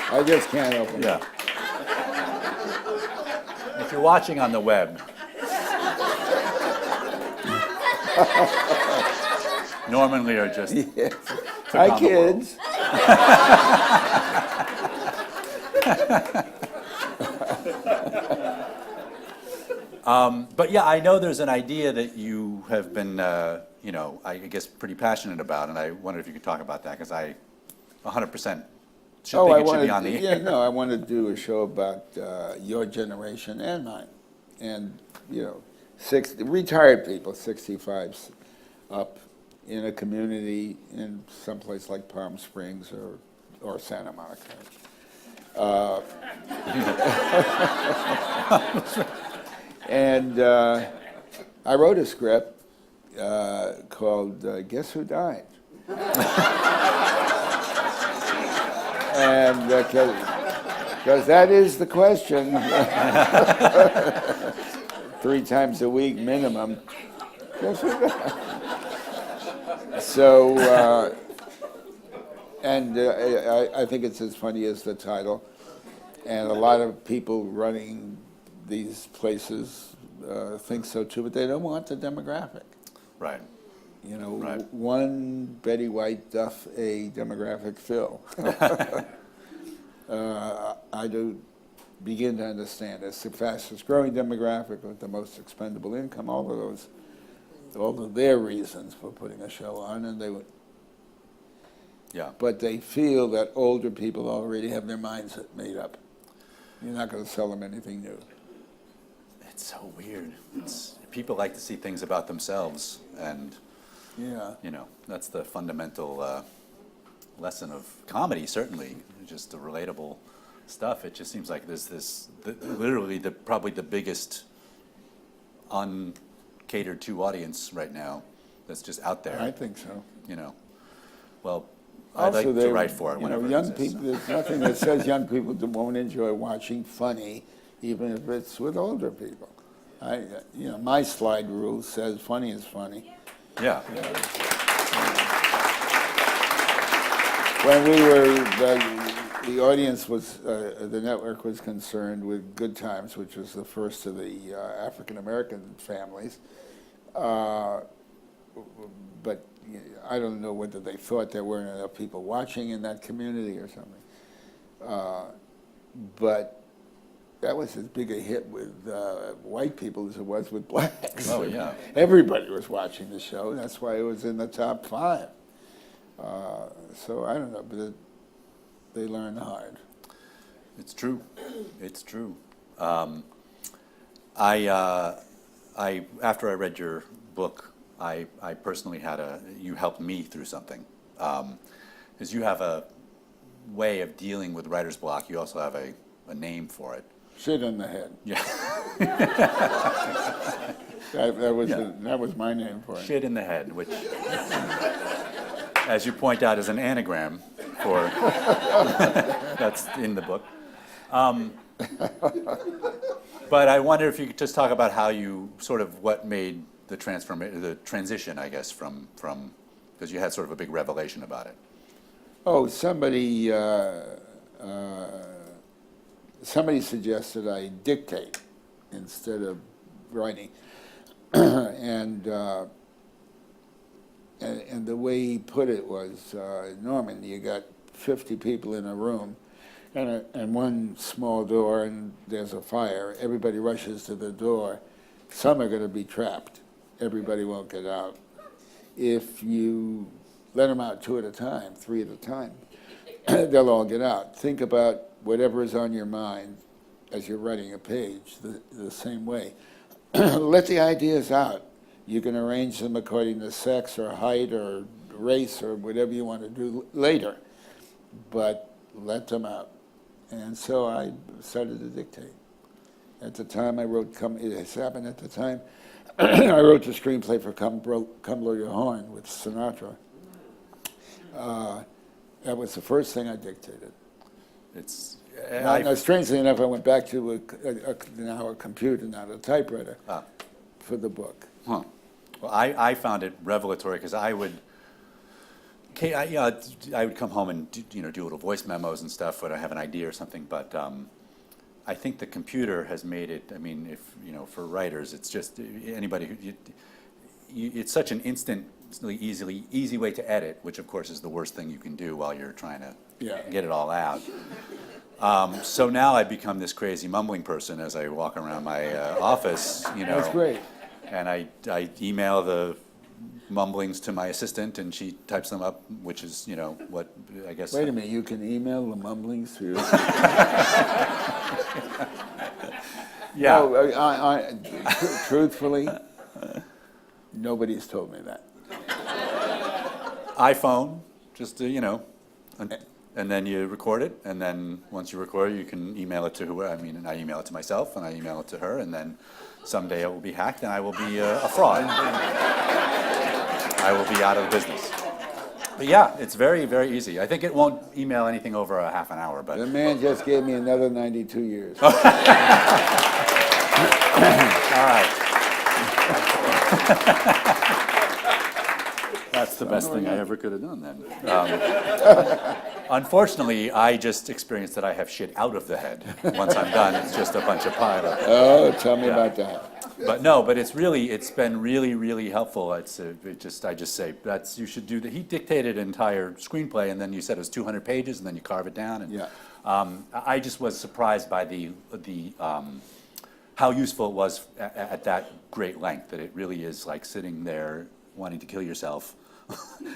I just can't open it. If you're watching on the web, Norman and Lear just Yes. took Hi, on the world. kids. But yeah, I know there's an idea that you have been, I guess, pretty passionate about, and I wonder if you could talk about that, because I 100% should think it should be on the air. Yeah, no, I want to do a show about your generation and mine. And, retired people, 65 up, in a community in someplace like Palm Springs or Santa Monica. And I wrote a script called Guess Who Died? And because that is the question, 3 times a week minimum. Guess who died? So, I think it's as funny as the title. And a lot of people running these places think so too, but they don't want the demographic. Right. You know, Right. One Betty White Duff a demographic fill. I do begin to understand it's the fastest growing demographic with the most expendable income, all of their reasons for putting a show on, and they would. Yeah. But they feel that older people already have their minds made up. You're not going to sell them anything new. It's so weird. People like to see things about themselves, and Yeah. you know, that's the fundamental lesson of comedy, certainly, just the relatable stuff. It just seems like there's literally probably the biggest uncatered to audience right now that's just out there. I think so. You know, well, I'd like to write for it whenever it young exists. people, there's nothing that says young people won't enjoy watching funny, even if it's with older people. My slide rule says funny is funny. Yeah. When we were, the audience was, the network was concerned with Good Times, which was the first of the African-American families. But I don't know whether they thought there weren't enough people watching in that community or something. But that was as big a hit with white people as it was with blacks. Oh, yeah. Everybody was watching the show. That's why it was in the top 5. So I don't know, but they learn hard. It's true. It's true. After I read your book, I personally you helped me through something. Because you have a way of dealing with writer's block. You also have a name for it. Shit in the head. Yeah. That was my name for it. Shit in the head, which, as you point out, is an anagram for that's in the book. But I wonder if you could just talk about how you what made the transition, I guess, from because you had sort of a big revelation about it. Oh, somebody suggested I dictate instead of writing, and the way he put it was, Norman, you got 50 people in a room, and one small door, and there's a fire. Everybody rushes to the door. Some are going to be trapped. Everybody won't get out. If you let them out 2 at a time, 3 at a time, they'll all get out. Think about whatever is on your mind as you're writing a page the same way. Let the ideas out. You can arrange them according to sex or height or race or whatever you want to do later, but let them out. And so I started to dictate. At the time I wrote, it happened at the time, I wrote the screenplay for Come Blow Your Horn with Sinatra. That was the first thing I dictated. Now, strangely enough, I went back to now a computer, not a typewriter, for the book. Huh. Well, I found it revelatory because I would come home and do little voice memos and stuff when I have an idea or something. But I think the computer has made it. I mean, if for writers, it's just anybody who it's such an instantly easy way to edit, which of course is the worst thing you can do while you're trying to get it all out. So now I've become this crazy mumbling person as I walk around my office. That's great. And I email the mumblings to my assistant, and she types them up, which is, what I guess. Wait a minute, you can email the mumblings to you? Yeah. No, truthfully, nobody's told me that. iPhone, just to, and then you record it, and then once you record it, you can email it to whoever. I mean, I email it to myself, and I email it to her, and then someday it will be hacked, and I will be a fraud. I will be out of business. But yeah, it's very, very easy. I think it won't email anything over a half an hour, but. The man just gave me another 92 years. All right. That's the best thing I ever could have done then. Unfortunately, I just experienced that I have shit out of the head. Once I'm done, it's just a bunch of pileup. Oh, tell me about that. But it's been really, really helpful. I just say you should do that. He dictated an entire screenplay, and then you said it was 200 pages, and then you carve it down. And Yeah. I just was surprised by the how useful it was at that great length. That it really is like sitting there wanting to kill yourself,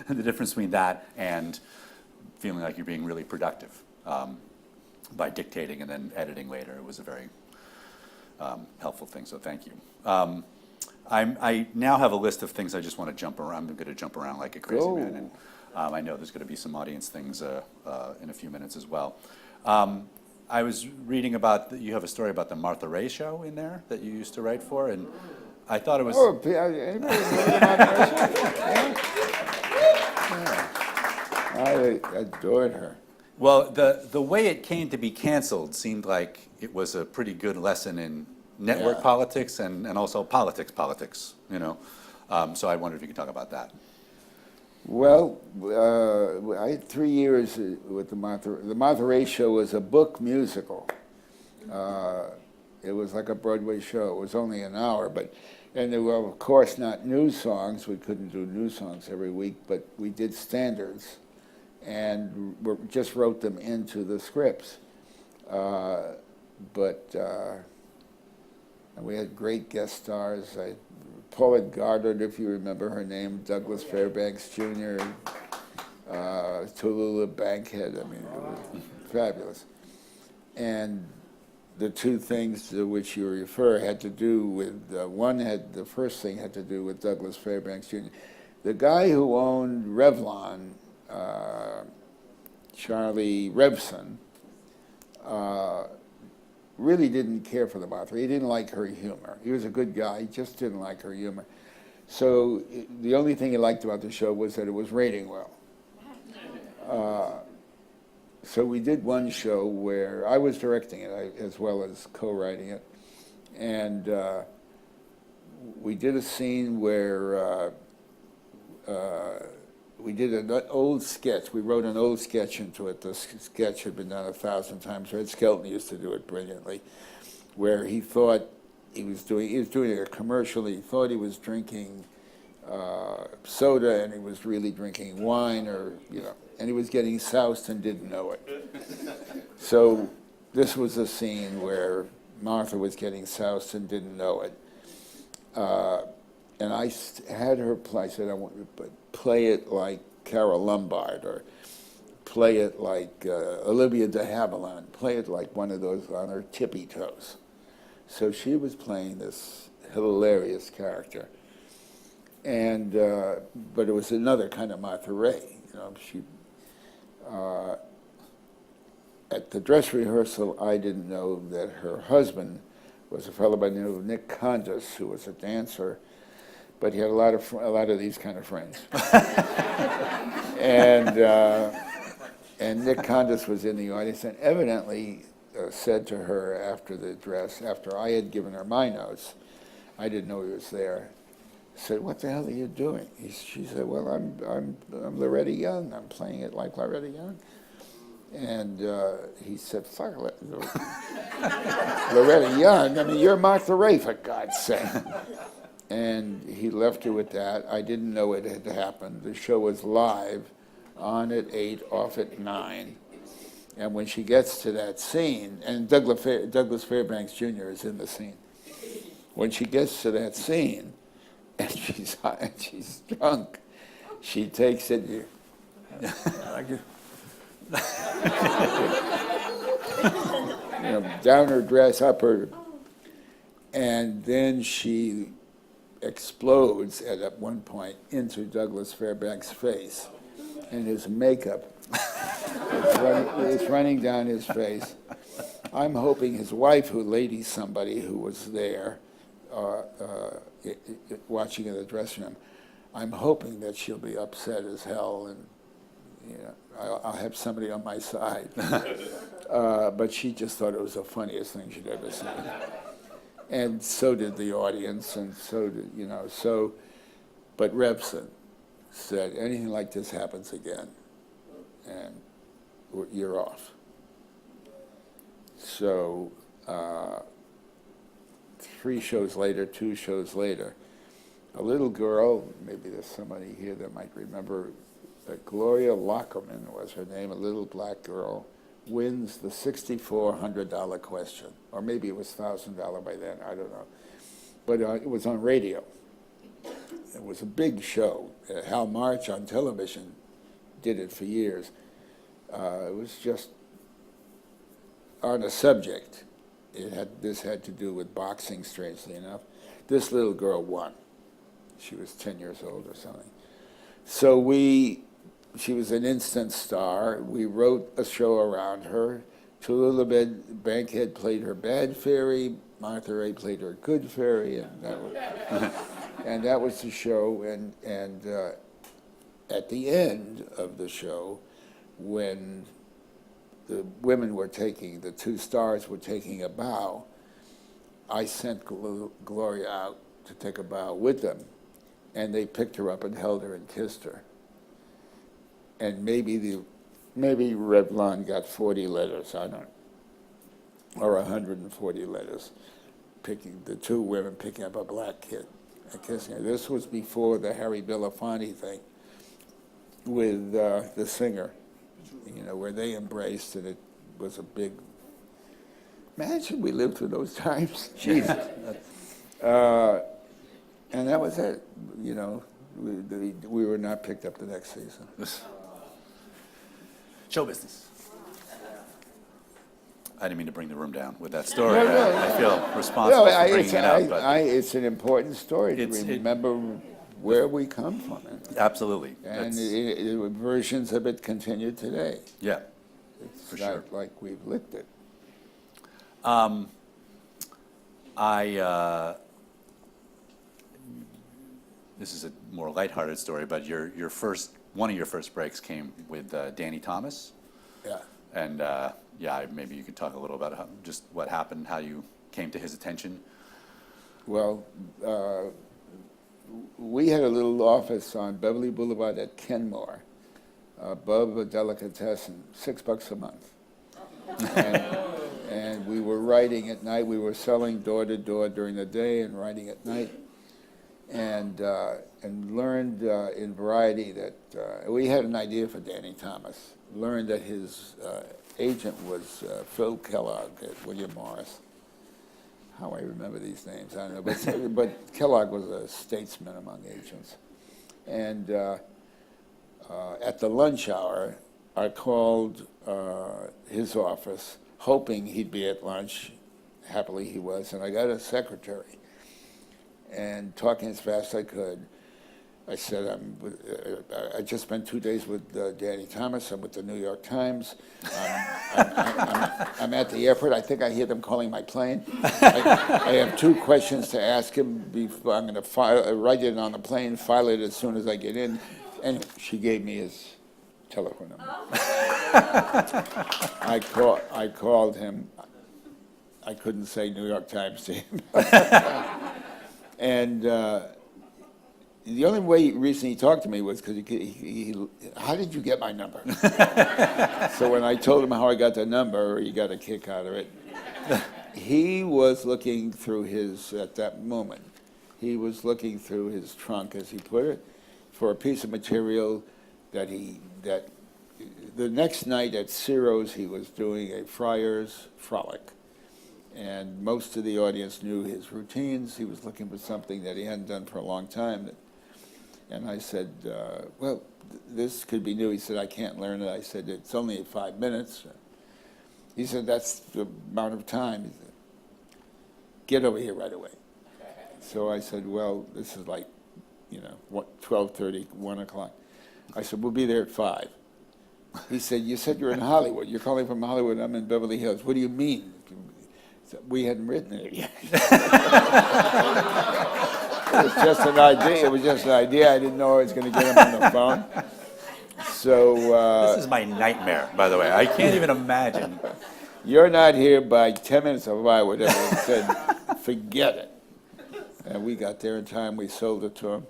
and the difference between that and feeling like you're being really productive by dictating and then editing later. It was a very helpful thing, so thank you. I now have a list of things I just want to jump around. I'm going to jump around like a crazy man, and I know there's going to be some audience things in a few minutes as well. I was reading about, you have a story about the Martha Raye show in there that you used to write for, and I thought it was... Oh, anybody know about her? Yeah. I adored her. Well, the way it came to be canceled seemed like it was a pretty good lesson in network politics and also politics, so I wondered if you could talk about that. Well, I had 3 years with the Martha Raye show was a book musical. It was like a Broadway show. It was only an hour, and there were, of course, not news songs. We couldn't do news songs every week, but we did standards, and just wrote them into the scripts. And we had great guest stars. Paulette Goddard, if you remember her name, Douglas Fairbanks Jr., Tallulah Bankhead. I mean, it was fabulous. And the two things to which you refer had to do with, the first thing had to do with Douglas Fairbanks Jr. The guy who owned Revlon, Charlie Revson, really didn't care for the Martha. He didn't like her humor. He was a good guy, he just didn't like her humor. So the only thing he liked about the show was that it was rating well. So we did one show where I was directing it as well as co-writing it. And we did a scene where we did an old sketch. We wrote an old sketch into it. The sketch had been done 1,000 times. Red Skelton used to do it brilliantly, where he thought he was doing a commercial. He thought he was drinking soda, and he was really drinking wine, and he was getting soused and didn't know it. So this was a scene where Martha was getting soused and didn't know it. And I had her play. I said, I want you to play it like Carole Lombard, or play it like Olivia de Havilland, play it like one of those on her tippy toes. So she was playing this hilarious character. And, but it was another kind of Martha Raye. At the dress rehearsal, I didn't know that her husband was a fellow by the name of Nick Condas, who was a dancer, but he had a lot of these kind of friends. And Nick Condas was in the audience, and evidently said to her after the dress, after I had given her my notes, I didn't know he was there, said, "What the hell are you doing?" She said, "Well, I'm Loretta Young. I'm playing it like Loretta Young." And he said, "Fuck Loretta Young. I mean, you're Martha Raye, for God's sake." And he left her with that. I didn't know it had happened. The show was live, on at 8, off at 9. And when she gets to that scene, and Douglas Fairbanks Jr. is in the scene. When she gets to that scene, and she's drunk, she takes it. Down her dress, up her. And then she explodes at one point into Douglas Fairbanks' face, and his makeup is running down his face. I'm hoping his wife, who lady somebody who was there watching in the dressing room, I'm hoping that she'll be upset as hell, and I'll have somebody on my side. But she just thought it was the funniest thing she'd ever seen. And so did the audience, and so did, but Revson said, anything like this happens again, and you're off. So 3 shows later, 2 shows later, a little girl, maybe there's somebody here that might remember, Gloria Lockerman was her name, a little black girl, wins the $6,400 question, or maybe it was $1,000 by then, I don't know. But it was on radio. It was a big show. Hal March on television did it for years. It was just on a subject. This had to do with boxing, strangely enough. This little girl won. She was 10 years old or something. So she was an instant star. We wrote a show around her. Tallulah Bankhead played her bad fairy. Martha Ray played her good fairy, and that was the show. And at the end of the show, when the women were the 2 stars were taking a bow, I sent Gloria out to take a bow with them, and they picked her up and held her and kissed her. And maybe Revlon got 40 letters, I don't know, or 140 letters, the 2 women picking up a black kid and kissing her. This was before the Harry Belafonte thing with the singer, where they embraced, and it was a big. Imagine we lived through those times. Jesus. And that was it. We were not picked up the next season. Show business. I didn't mean to bring the room down with that story. I feel responsible for bringing it up. But it's an important story to remember where we come from. Absolutely. And versions of it continue today. Yeah, it's for not sure. Like we've licked it. This is a more lighthearted story, but one of your first breaks came with Danny Thomas. Yeah. And maybe you could talk a little about just what happened, how you came to his attention. Well, we had a little office on Beverly Boulevard at Kenmore, above a delicatessen, $6 a month. And we were writing at night. We were selling door to door during the day and writing at night. And learned in Variety that we had an idea for Danny Thomas. Learned that his agent was Phil Kellogg at William Morris. How I remember these names, I don't know. But Kellogg was a statesman among agents. And at the lunch hour, I called his office, hoping he'd be at lunch. Happily, he was. And I got a secretary. And talking as fast as I could, I said, I just spent 2 days with Danny Thomas. I'm with the New York Times. I'm at the airport. I think I hear them calling my plane. I have 2 questions to ask him. Before I'm going to write it on the plane, file it as soon as I get in. And she gave me his telephone number. I called him. I couldn't say New York Times to him. And the only reason he talked to me was because he how did you get my number? So when I told him how I got the number, he got a kick out of it. He was looking through at that moment, he was looking through his trunk, as he put it, for a piece of material that the next night at Ciro's, he was doing a Friar's Frolic. And most of the audience knew his routines. He was looking for something that he hadn't done for a long time. And I said, well, this could be new. He said, I can't learn it. I said, it's only 5 minutes. He said, that's the amount of time. He said, get over here right away. So I said, well, this is like, 12:30, 1 o'clock. I said, we'll be there at 5. He said, you said you're in Hollywood. You're calling from Hollywood. I'm in Beverly Hills. What do you mean? We hadn't written it yet. It was just an idea. It was just an idea. I didn't know I was going to get him on the phone. So This is my nightmare, by the way. I can't even imagine. you're not here by 10 minutes of why, whatever. He said, forget it. And we got there in time. We sold it to him.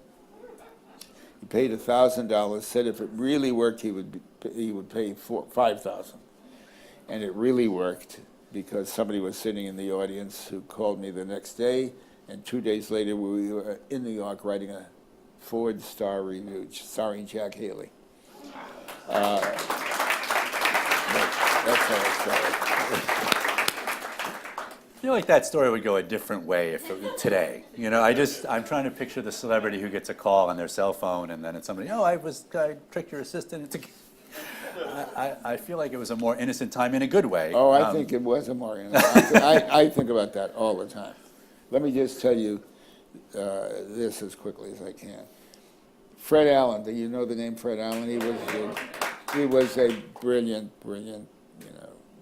He paid $1,000. Said if it really worked, he would pay $5,000. And it really worked because somebody was sitting in the audience who called me the next day. And 2 days later, we were in New York writing a Ford Star review starring Jack Haley. That's how it started. I feel like that story would go a different way if it, today. I'm trying to picture the celebrity who gets a call on their cell phone and then it's somebody, I tricked your assistant. I feel like it was a more innocent time in a good way. Oh, I think it was a more innocent. I think about that all the time. Let me just tell you this as quickly as I can. Fred Allen, do you know the name Fred Allen? He was a brilliant,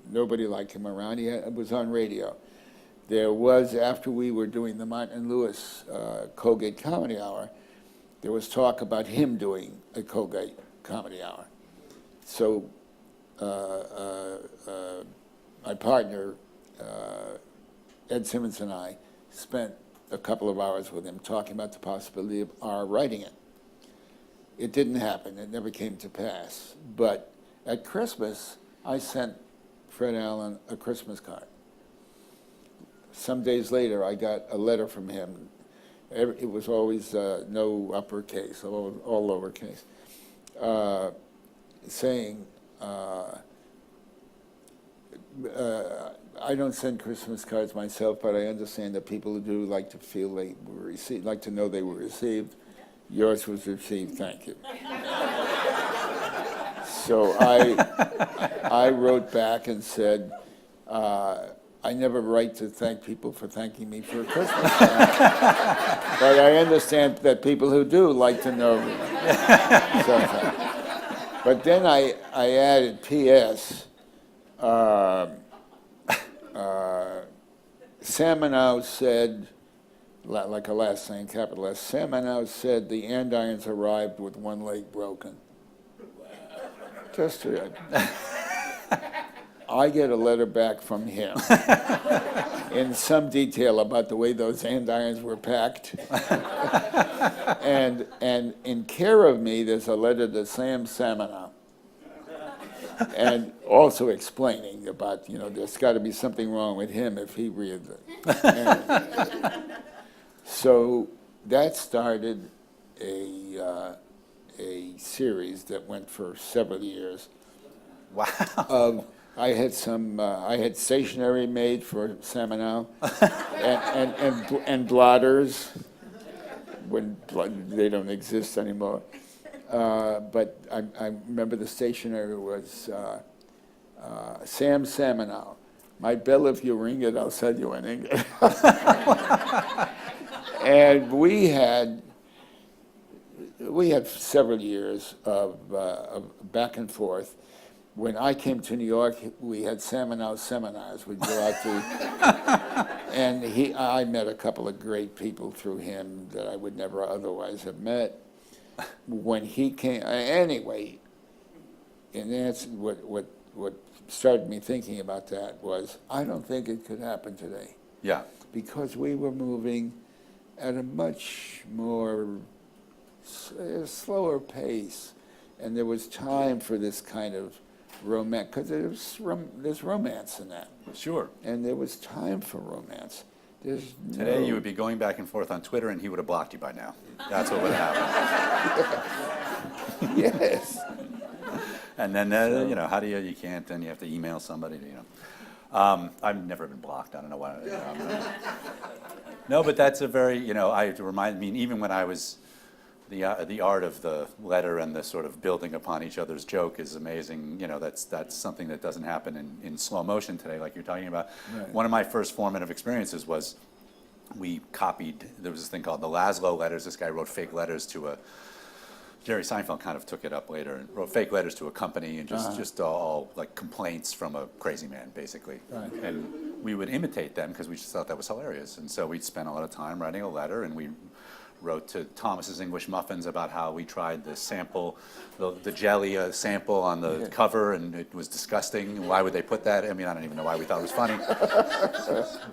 nobody liked him around. He was on radio. There was, after we were doing the Martin Lewis Colgate Comedy Hour, there was talk about him doing a Colgate Comedy Hour. So my partner, Ed Simmons, and I spent a couple of hours with him talking about the possibility of our writing it. It didn't happen. It never came to pass. But at Christmas, I sent Fred Allen a Christmas card. Some days later, I got a letter from him. It was always no uppercase, all lowercase, saying, I don't send Christmas cards myself, but I understand that people who do like to feel they were received, like to know they were received. Yours was received, thank you. So I wrote back and said, I never write to thank people for thanking me for a Christmas card, but I understand that people who do like to know me. But then I added P.S. Samanow said, like a last name, capital S, Samanow said the andirons arrived with one leg broken. Just I get a letter back from him in some detail about the way those andirons were packed. and in care of me, there's a letter to Sam Samanow. And also explaining about, there's got to be something wrong with him if he reads it. So that started a series that went for several years. Wow. I had stationery made for Samanow and blotters when they don't exist anymore. But I remember the stationery was Sam Samanow. My bill, if you ring it, I'll send you an ingot. And we had several years of back and forth. When I came to New York, we had Samanow seminars. We'd go out to, and I met a couple of great people through him that I would never otherwise have met. When he came, anyway, and that's what started me thinking about that was, I don't think it could happen today. Yeah. Because we were moving at a much more slower pace, and there was time for this kind of romance, because there's romance in that. Sure. And there was time for romance. Today you would be going back and forth on Twitter and he would have blocked you by now. That's what would happen. Yes. And then, how do you can't, then you have to email somebody, I've never been blocked, I don't know why. No, but that's a very, even when I was, the art of the letter and the sort of building upon each other's joke is amazing. That's something that doesn't happen in slow motion today, like you're talking about. Right. One of my first formative experiences was we copied, there was this thing called the Laszlo letters. This guy wrote fake letters to Jerry Seinfeld kind of took it up later and wrote fake letters to a company and just all like complaints from a crazy man, basically. Right. And we would imitate them because we just thought that was hilarious. And so we'd spend a lot of time writing a letter, and we wrote to Thomas's English Muffins about how we tried the sample, the jelly sample on the cover, and it was disgusting. Why would they put that? I mean, I don't even know why we thought it was funny.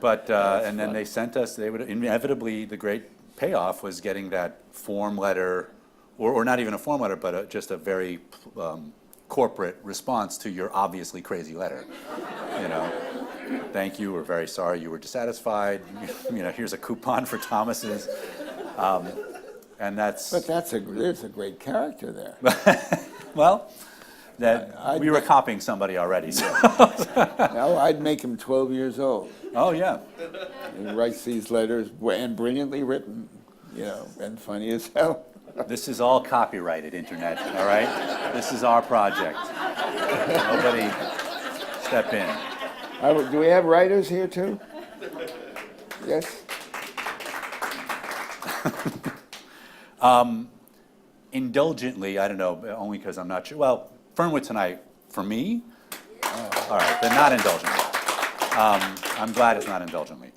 But, and then they sent us, they would, inevitably, the great payoff was getting that form letter, or not even a form letter, but just a very corporate response to your obviously crazy letter. You know, thank you, we're very sorry you were dissatisfied. You know, here's a coupon for Thomas's. And that's. But there's a great character there. Well, we were copying somebody already. So. No, I'd make him 12 years old. Oh, yeah. He writes these letters, and brilliantly written, you know, and funny as hell. This is all copyrighted, Internet, all right? This is our project. Nobody step in. Do we have writers here, too? Yes? Indulgently, I don't know, only because I'm not sure. Well, Fernwood Tonight, for me, all right, but not indulgently. I'm glad it's not indulgently.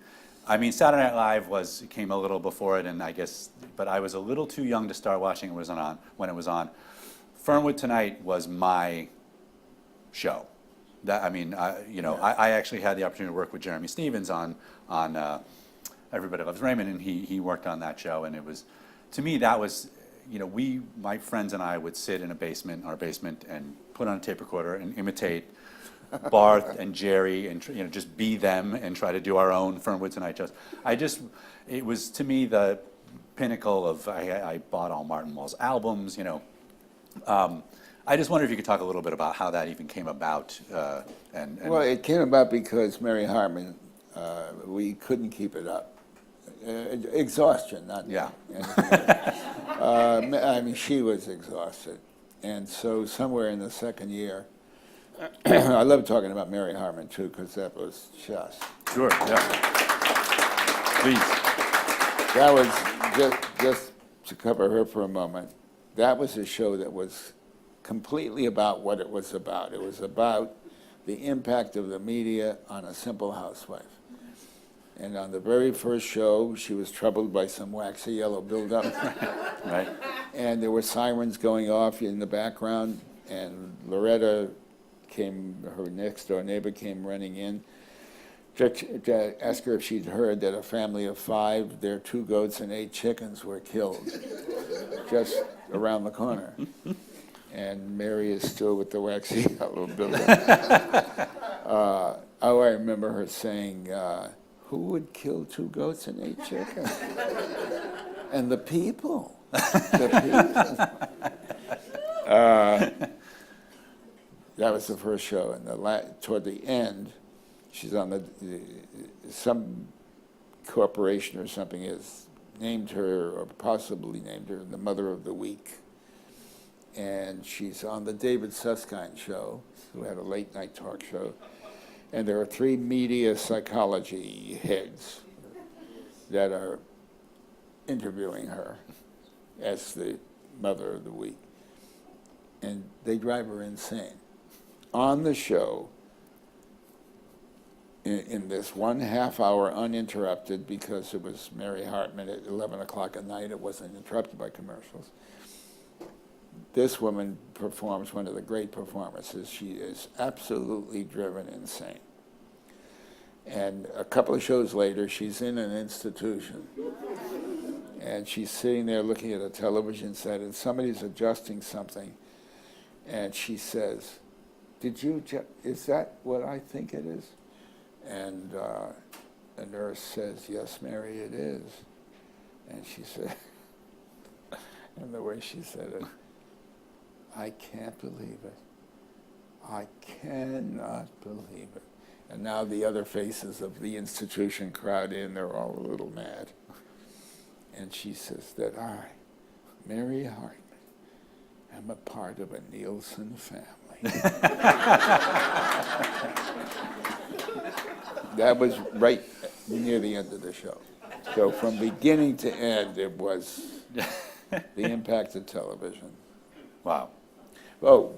I mean, Saturday Night Live came a little before it, and I guess, but I was a little too young to start watching when it was on. Fernwood Tonight was my show. That, I mean, I actually had the opportunity to work with Jeremy Stevens on Everybody Loves Raymond, and he worked on that show, and it was, to me, that was, you know, my friends and I would sit in our basement, and put on a tape recorder and imitate Barth and Jerry, and you know, just be them and try to do our own Fernwood Tonight shows. It was to me the pinnacle of. I bought all Martin Mull's albums, you know. I just wonder if you could talk a little bit about how that even came about. Well, it came about because Mary Hartman, we couldn't keep it up. Exhaustion, not yeah. I mean, she was exhausted, and so somewhere in the second year. I love talking about Mary Hartman, too, because that was just... Sure, yeah. Please. That was, just to cover her for a moment, that was a show that was completely about what it was about. It was about the impact of the media on a simple housewife. And on the very first show, she was troubled by some waxy yellow buildup. Right. And there were sirens going off in the background, and Loretta her next door neighbor came running in to ask her if she'd heard that a family of 5, their 2 goats and 8 chickens were killed just around the corner. And Mary is still with the waxy yellow buildup. I remember her saying, who would kill 2 goats and 8 chickens? And the people. That was the first show, and toward the end, she's on some corporation or something has named her, or possibly named her, the Mother of the Week. And she's on the David Susskind show, who had a late night talk show. And there are 3 media psychology heads that are interviewing her as the Mother of the Week. And they drive her insane. On the show, in this 1.5 hour uninterrupted, because it was Mary Hartman at 11 o'clock at night, it wasn't interrupted by commercials. This woman performs one of the great performances. She is absolutely driven insane. And a couple of shows later, she's in an institution. And she's sitting there looking at a television set, and somebody's adjusting something. And she says, is that what I think it is? And the nurse says, yes, Mary, it is. And she said, and the way she said it, I can't believe it. I cannot believe it. And now the other faces of the institution crowd in, they're all a little mad. And she says that I, Mary Hartman, am a part of a Nielsen family. That was right near the end of the show. So from beginning to end, it was the impact of television. Wow. Oh,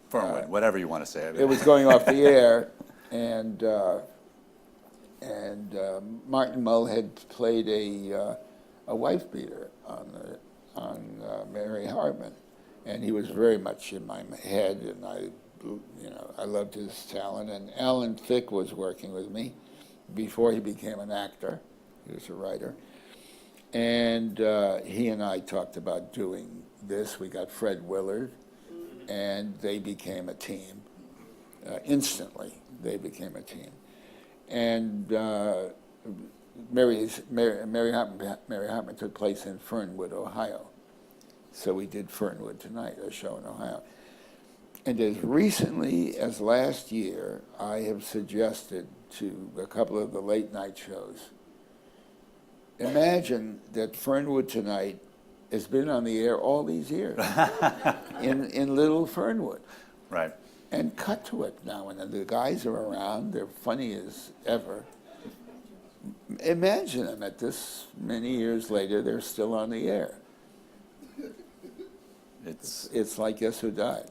Fernwood, whatever you want to say. it was going off the air, and Martin Mull had played a wife beater on Mary Hartman, and he was very much in my head, and I loved his talent. And Alan Thicke was working with me before he became an actor. He was a writer, and he and I talked about doing this. We got Fred Willard, and they became a team. Instantly, they became a team. And Mary Hartman took place in Fernwood, Ohio. So we did Fernwood Tonight, a show in Ohio. And as recently as last year, I have suggested to a couple of the late night shows, imagine that Fernwood Tonight has been on the air all these years in Little Fernwood. Right. And cut to it now, and the guys are around. They're funny as ever. Imagine them at this many years later. They're still on the air. It's like Guess Who Died.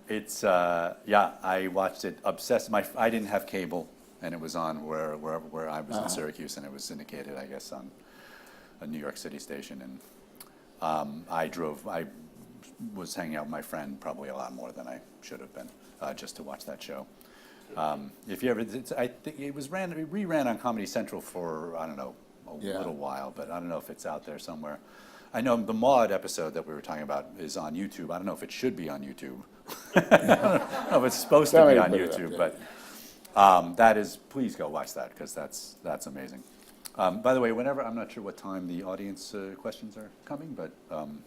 It's yeah. I watched it obsessed. I didn't have cable, and it was on where I was in Syracuse, and it was syndicated, I guess, on a New York City station. And I was hanging out with my friend probably a lot more than I should have been, just to watch that show. If you ever, I think it was reran on Comedy Central for, I don't know, a little while, but I don't know if it's out there somewhere. I know the Maude episode that we were talking about is on YouTube. I don't know if it should be on YouTube. I don't know if it's supposed to be on YouTube, but that is, please go watch that, because that's amazing. By the way, whenever, I'm not sure what time the audience questions are coming, but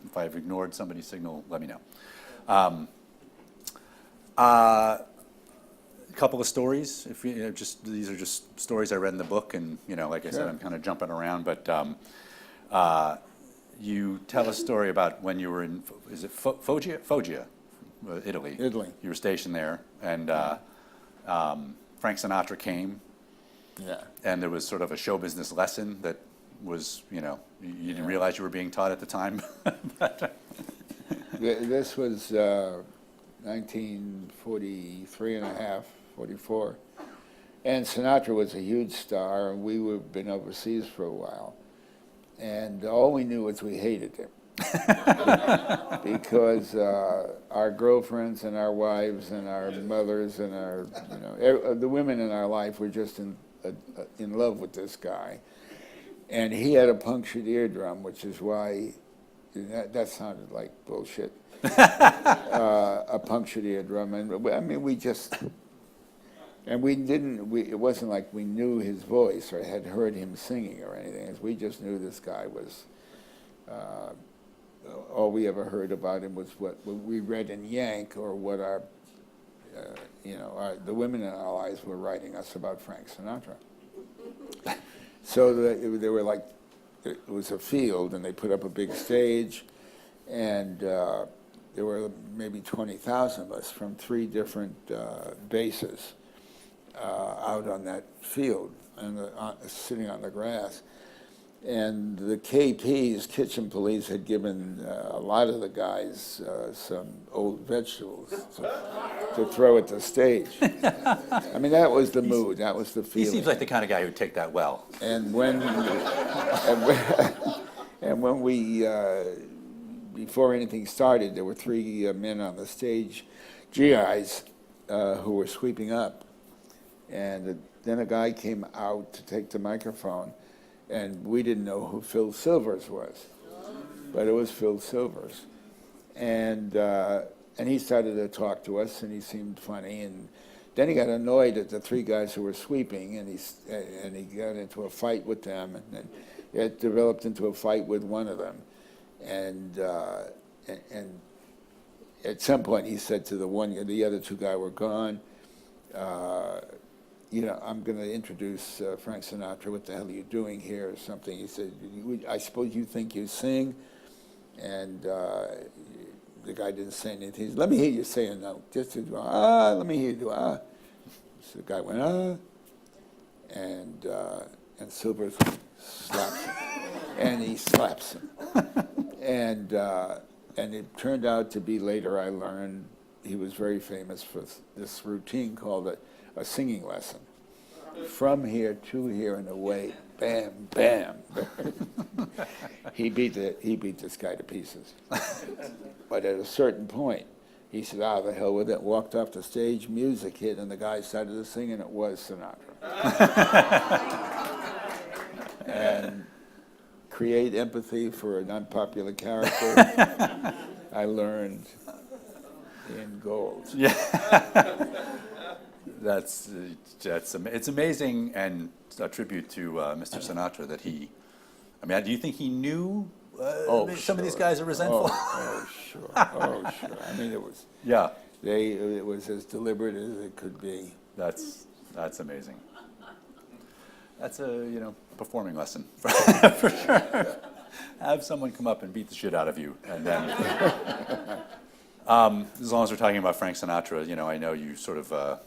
if I've ignored somebody's signal, let me know. A couple of stories. If these are just stories I read in the book, and like I said, I'm kind of jumping around. But you tell a story about when you were in, is it Foggia, Italy? Italy. You were stationed there, and Frank Sinatra came. Yeah. And there was sort of a show business lesson that was, you didn't realize you were being taught at the time. This was 1943 and a half, 44. And Sinatra was a huge star, and we had been overseas for a while. And all we knew was we hated him. Because our girlfriends and our wives and our mothers and the women in our life were just in love with this guy. And he had a punctured eardrum, which is why, that sounded like bullshit. A punctured eardrum. And I mean, it wasn't like we knew his voice or had heard him singing or anything. We just knew this guy was, all we ever heard about him was what we read in Yank, or what the women in our lives were writing us about Frank Sinatra. So they were like, it was a field, and they put up a big stage, and there were maybe 20,000 of us from 3 different bases out on that field, and sitting on the grass. And the KP's, kitchen police, had given a lot of the guys some old vegetables to throw at the stage. I mean, that was the mood. That was the feeling. He seems like the kind of guy who'd take that well. And when we before anything started, there were 3 men on the stage, GIs, who were sweeping up. And then a guy came out to take the microphone, and we didn't know who Phil Silvers was, but it was Phil Silvers. And he started to talk to us, and he seemed funny. And then he got annoyed at the 3 guys who were sweeping, and he got into a fight with them, and then it developed into a fight with one of them. And at some point he said to the other 2 guys were gone, I'm going to introduce Frank Sinatra. What the hell are you doing here, or something? He said, I suppose you think you sing? And the guy didn't say anything. He said, let me hear you say a note. Just to do, let me hear you do, So the guy went, Silver slaps him, and he slaps him, and it turned out to be, later I learned, he was very famous for this routine called a singing lesson. From here to here and away, bam, bam. He beat this guy to pieces. But at a certain point, he said, the hell with it, walked off the stage, music hit, and the guy started to sing, and it was Sinatra. And create empathy for an unpopular character, I learned in gold. Yeah. It's amazing, and a tribute to Mr. Sinatra that he, I mean, do you think he knew some of these guys are resentful? Oh, sure. Oh, sure. I mean, it was. Yeah. It was as deliberate as it could be. That's amazing. That's a performing lesson for sure. Have someone come up and beat the shit out of you, and then as long as we're talking about Frank Sinatra, I know you sort of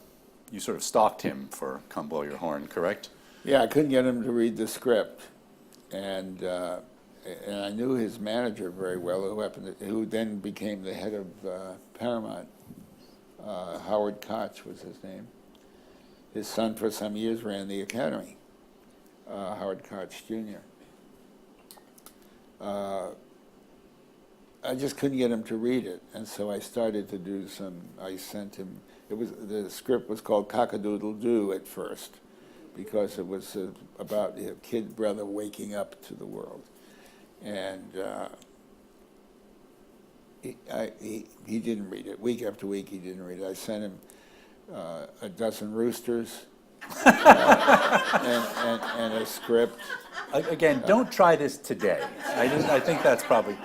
stalked him for "Come Blow Your Horn," correct? Yeah, I couldn't get him to read the script, and I knew his manager very well, who then became the head of Paramount. Howard Koch was his name. His son, for some years, ran the Academy. Howard Koch Jr. I just couldn't get him to read it, and so I started to do I sent him, the script was called Cock-a-Doodle-Doo at first, because it was about a kid brother waking up to the world. And he didn't read it. Week after week, he didn't read it. I sent him a dozen roosters and a script. Again, don't try this today. I think that's probably.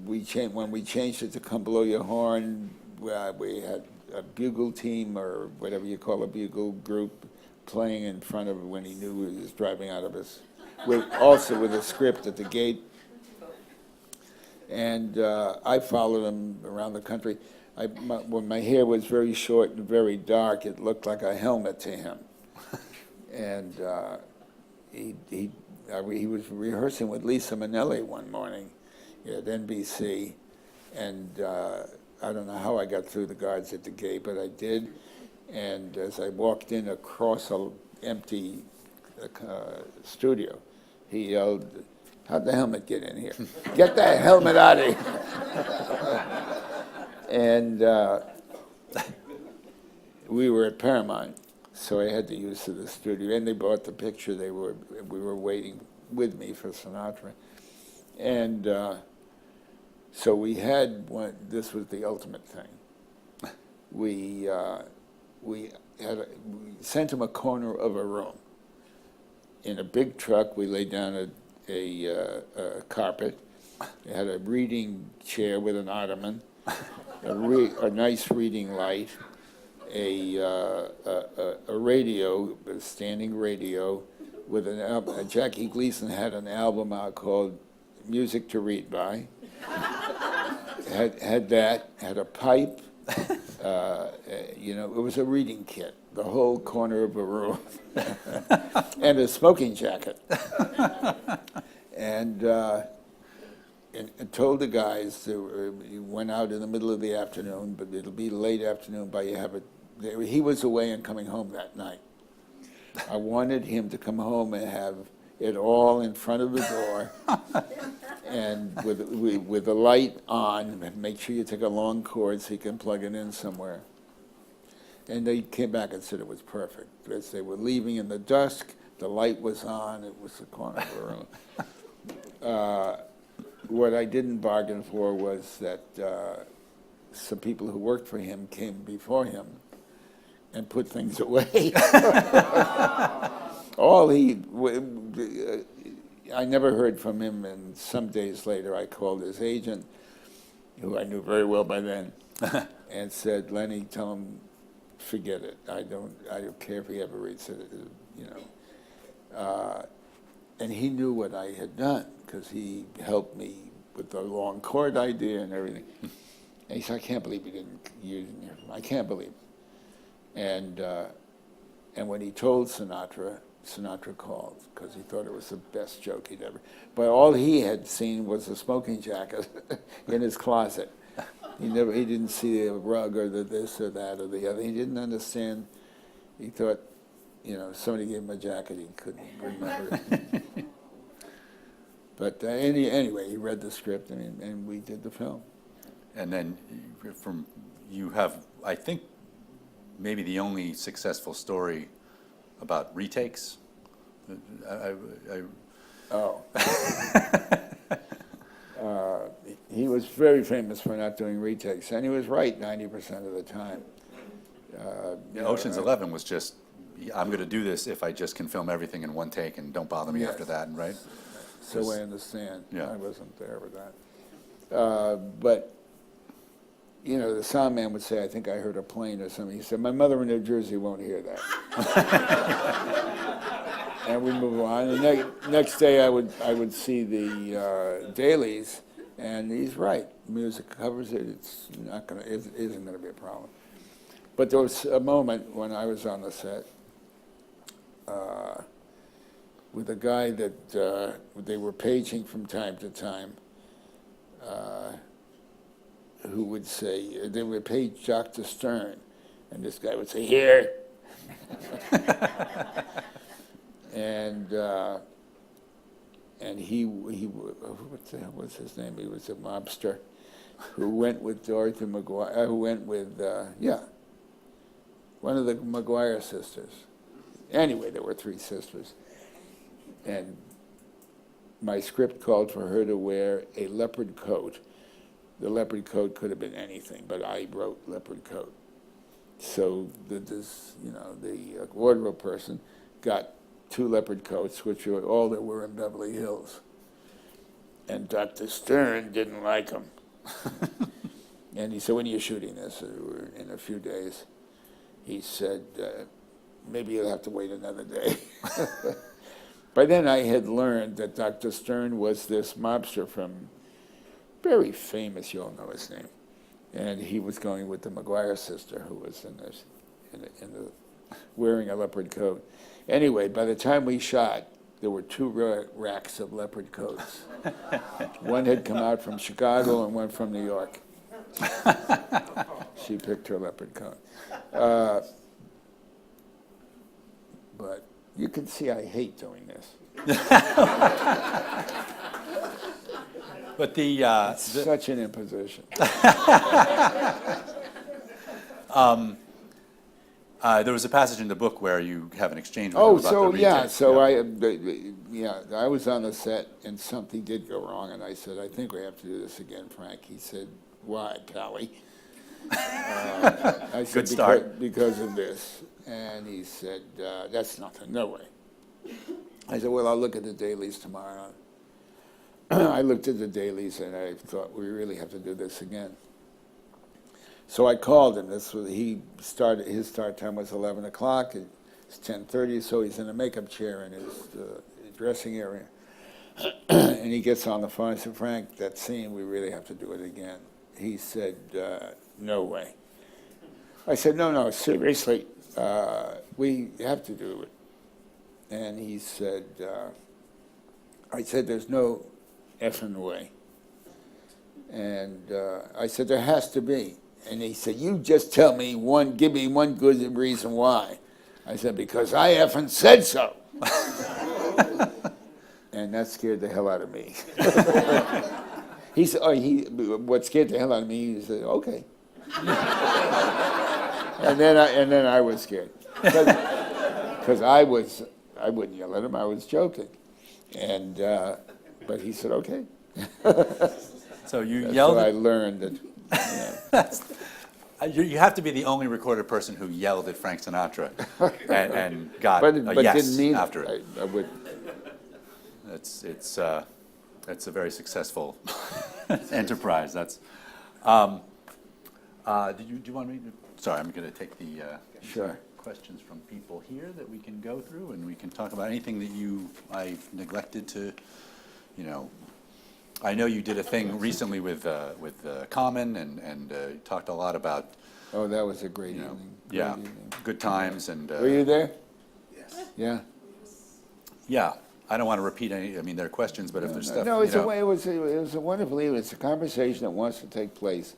When we changed it to "Come Blow Your Horn," we had a bugle team, or whatever you call a bugle group, playing in front of him when he knew he was driving out of his. Also with a script at the gate. And I followed him around the country. When my hair was very short and very dark, it looked like a helmet to him. And he was rehearsing with Lisa Minnelli one morning at NBC, and I don't know how I got through the guards at the gate, but I did. And as I walked in across an empty studio, he yelled, "How'd the helmet get in here? Get that helmet out of here!" And we were at Paramount, so I had the use of the studio. And they bought the picture. We were waiting with me for Sinatra. And so we had one. This was the ultimate thing. We sent him a corner of a room. In a big truck, we laid down a carpet. It had a reading chair with an ottoman, a nice reading light, a radio, a standing radio, with an album. Jackie Gleason had an album out called "Music to Read By." Had a pipe. It was a reading kit, the whole corner of a room, and a smoking jacket. And told the guys he went out in the middle of the afternoon, but it'll be late afternoon by you have it. He was away and coming home that night. I wanted him to come home and have it all in front of the door, and with the light on. Make sure you take a long cord so you can plug it in somewhere. And they came back and said it was perfect. As they were leaving in the dusk, the light was on. It was the corner of the room. What I didn't bargain for was that some people who worked for him came before him and put things away. I never heard from him, and some days later I called his agent, who I knew very well by then, and said, "Lenny, tell him, forget it. I don't care if he ever reads it, And he knew what I had done, because he helped me with the long chord idea and everything. And he said, "I can't believe you didn't use it. I can't believe it." And And when he told Sinatra, Sinatra called because he thought it was the best joke he'd ever. But all he had seen was a smoking jacket in his closet. He didn't see a rug or the this or that or the other. He didn't understand. He thought, somebody gave him a jacket he couldn't remember. But anyway, he read the script and we did the film. And then you have, I think, maybe the only successful story about retakes. He was very famous for not doing retakes, and he was right 90% of the time. Ocean's 11 was just, I'm going to do this if I just can film everything in one take and don't bother me Yes. after that, right? So I understand. Yeah. I wasn't there with that. But, the sound man would say, I think I heard a plane or something. He said, my mother in New Jersey won't hear that. And we move on. The next day I would see the dailies, and he's right. Music covers it. It's not gonna. It isn't going to be a problem. But there was a moment when I was on the set with a guy that they were paging from time to time, who would say, they would page Dr. Stern, and this guy would say, here. And he what the hell was his name? He was a mobster who went with Dorothy McGuire, who went with, one of the McGuire sisters. Anyway, there were 3 sisters. And my script called for her to wear a leopard coat. The leopard coat could have been anything, but I wrote leopard coat. So the wardrobe person got 2 leopard coats, which were all there were in Beverly Hills. And Dr. Stern didn't like them. And he said, when are you shooting this? In a few days. He said, maybe you'll have to wait another day. By then I had learned that Dr. Stern was this mobster from, very famous, you'll know his name. And he was going with the McGuire sister, who was wearing a leopard coat. Anyway, by the time we shot, there were 2 racks of leopard coats. One had come out from Chicago and one from New York. She picked her leopard coat. But you can see I hate doing this. But Such an imposition. There was a passage in the book where you have an exchange with Oh, him about so the yeah, retake. so I was on the set and something did go wrong, and I said, I think we have to do this again, Frank. He said, why, Pally? I said, Good start. Because of this. And he said, that's nothing, no way. I said, well, I'll look at the dailies tomorrow. I looked at the dailies and I thought, we really have to do this again. So I called him. His start time was 11 o'clock. It's 10:30, so he's in a makeup chair in his dressing area. And he gets on the phone. I said, Frank, that scene, we really have to do it again. He said, no way. I said, no, seriously, we have to do it. And he said, I said, there's no effing way. And I said, there has to be. And he said, you just give me one good reason why. I said, because I effing said so. And that scared the hell out of me. He said, what scared the hell out of me, he said, okay. and then I was scared. Because I wouldn't yell at him, I was joking. And, but he said, okay. So you That's yelled what I at... learned that, You have to be the only recorded person who yelled at Frank Sinatra and got but a yes didn't mean after it. it. I would. It's a very successful enterprise. That's. Do you want me to? Sorry, I'm going to take the Sure. questions from people here that we can go through, and we can talk about anything that I neglected to, I know you did a thing recently with Common and talked a lot about. Oh, that was a great evening. Great Yeah, evening. good times and. Were you there? Yeah. Yeah, I don't want to repeat any, I mean, there are questions, but if there's stuff, No, you it's know. it was a wonderful evening. It's a conversation that wants to take place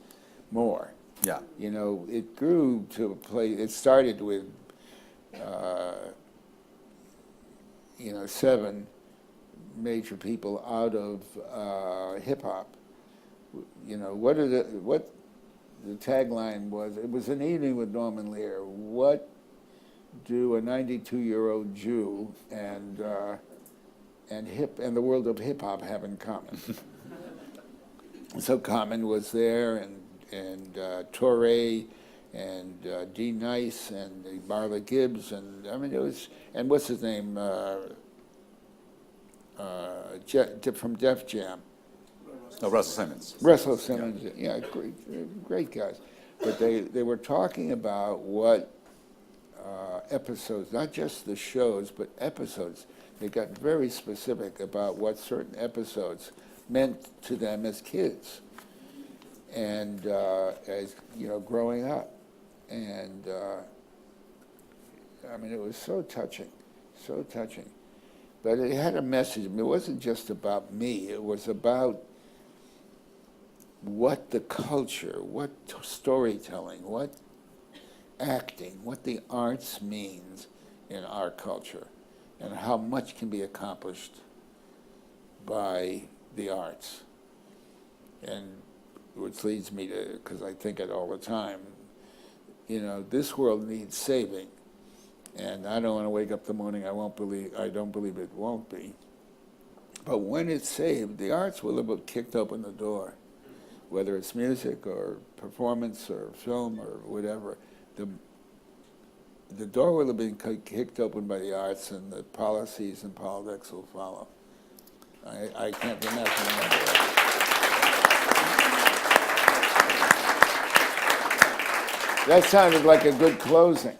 more. Yeah, You know, it grew to a place, it started with, you know, 7 major people out of hip hop. You know, what the tagline was, it was an evening with Norman Lear. What do a 92-year-old Jew and the world of hip hop have in common? So Common was there, and Torre, and D. Nice, and Marla Gibbs, and I mean it was, and what's his name, from Def Jam. oh, Russell Simmons. Russell Simmons, yeah, great guys. But they were talking about what episodes, not just the shows, but episodes. They got very specific about what certain episodes meant to them as kids, and as you know, growing up. And I mean, it was so touching, so touching. But it had a message. I mean, it wasn't just about me. It was about what the culture, what storytelling, what acting, what the arts means in our culture, and how much can be accomplished by the arts. And which leads me to, because I think it all the time, you know, this world needs saving. And I don't want to wake up the morning, I don't believe it won't be. But when it's saved, the arts will have kicked open the door, whether it's music or performance or film or whatever. The door will have been kicked open by the arts, and the policies and politics will follow. I can't imagine that. That sounded like a good closing.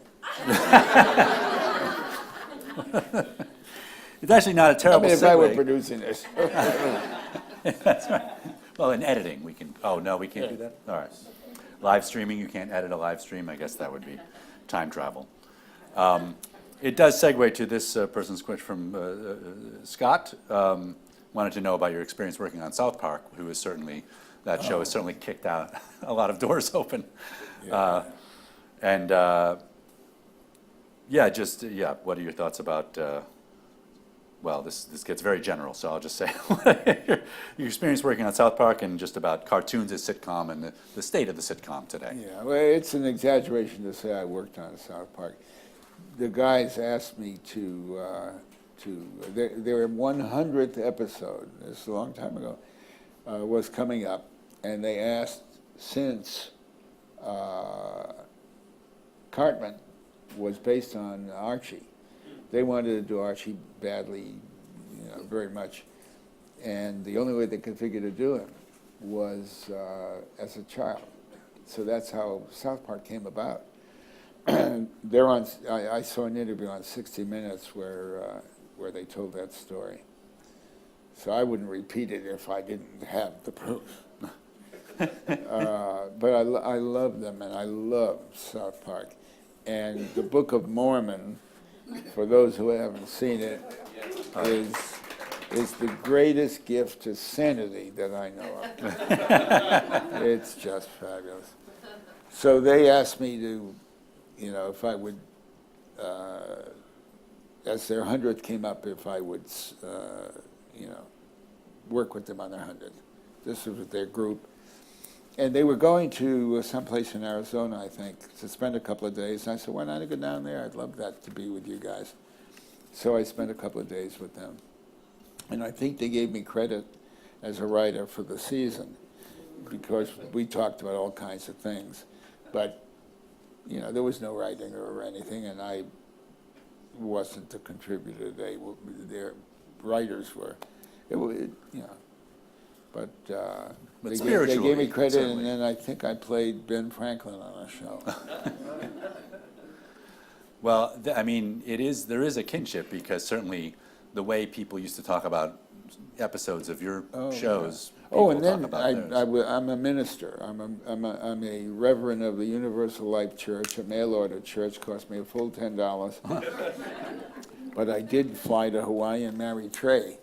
It's actually not a I terrible mean, if I were segue. producing this. That's right. Well, in editing, we can, oh, no, we can't do that? All right. Live streaming, you can't edit a live stream. I guess that would be time travel. It does segue to this person's question from Scott. Wanted to know about your experience working on South Park, who is certainly, that show has certainly kicked out a lot of doors open. Yeah. What are your thoughts about, well, this gets very general, so I'll just say your experience working on South Park and just about cartoons as sitcom and the state of the sitcom today. Yeah, well, it's an exaggeration to say I worked on South Park. The guys asked me their 100th episode, this is a long time ago, was coming up, and they asked, since Cartman was based on Archie, they wanted to do Archie badly, you know, very much, and the only way they could figure to do him was as a child. So that's how South Park came about. They're on. I saw an interview on 60 Minutes where they told that story. So I wouldn't repeat it if I didn't have the proof. But I love them, and I love South Park. And the Book of Mormon, for those who haven't seen it, is the greatest gift to sanity that I know of. It's just fabulous. So they asked me to, you know, if I would, as their 100th came up, if I would, you know, work with them on their 100th. This was with their group. And they were going to someplace in Arizona, I think, to spend a couple of days. And I said, why not go down there? I'd love that to be with you guys. So I spent a couple of days with them. And I think they gave me credit as a writer for the season because we talked about all kinds of things. But, you know, there was no writing or anything, and I wasn't the contributor. Their writers were. It, you know, but they gave me credit, certainly. And then I think I played Ben Franklin on a show. Well, I mean, there is a kinship because certainly the way people used to talk about episodes of your shows. Yeah. Oh, and then I'm a minister. I'm a reverend of the Universal Life Church, a mail order church, cost me a full $10. But I did fly to Hawaii and marry Trey.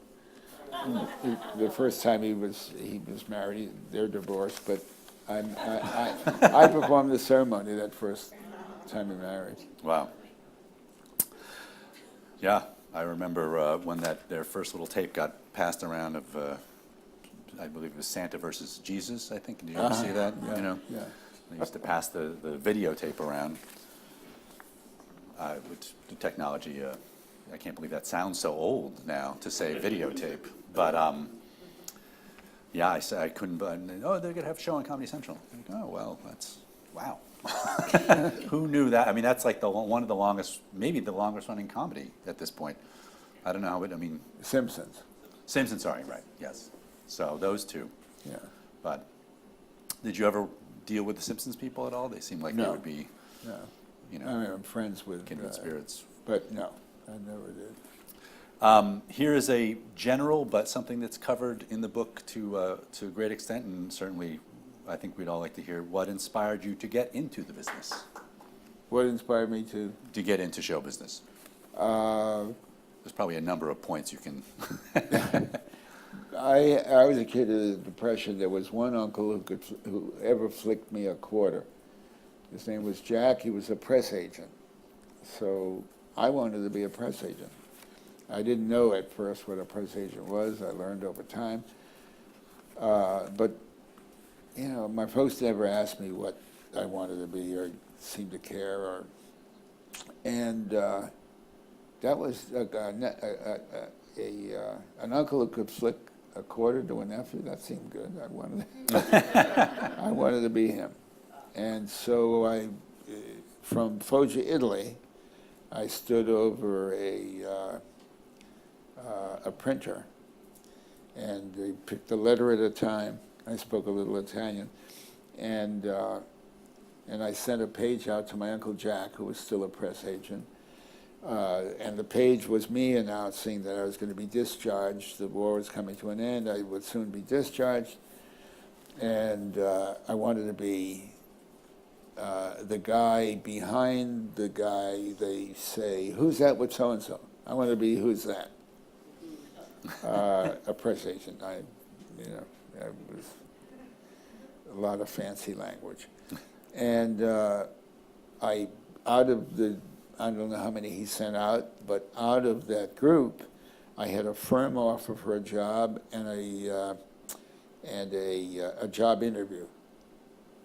The first time he was married, they're divorced, but I performed the ceremony that first time he married. Wow. Yeah, I remember when their first little tape got passed around of, I believe it was Santa versus Jesus, I think. Did you ever see that? Yeah, You know, yeah. they used to pass the videotape around. With the technology, I can't believe that sounds so old now to say videotape. But yeah, I couldn't. Oh, they're gonna have a show on Comedy Central. Like, oh well, that's wow. Who knew that? I mean, that's like one of the longest, maybe the longest running comedy at this point. I don't know how it. I mean, Simpsons. Simpsons. Sorry, right? Yes. So those two. Yeah. But did you ever deal with the Simpsons people at all? They seem like they No. would be, No. you know, I mean, I'm friends with. kindred spirits. But no, I never did. Here is a general, but something that's covered in the book to a great extent, and certainly I think we'd all like to hear what inspired you to get into the business, What inspired me to? get into show business. There's probably a number of points you can. I was a kid of the Depression. There was one uncle who ever flicked me a quarter. His name was Jack. He was a press agent. So I wanted to be a press agent. I didn't know at first what a press agent was. I learned over time. But, you know, my folks never asked me what I wanted to be or seemed to care. And that was an uncle who could flick a quarter to a nephew. That seemed good. I wanted to be him. And so from Foggia, Italy, I stood over a printer, and they picked a letter at a time. I spoke a little Italian, and I sent a page out to my Uncle Jack, who was still a press agent. And the page was me announcing that I was going to be discharged. The war was coming to an end. I would soon be discharged. And I wanted to be the guy behind the guy. They say, who's that with so-and-so? I want to be, who's that? A press agent. It was a lot of fancy language. And I don't know how many he sent out, but out of that group, I had a firm offer for a job and a job interview.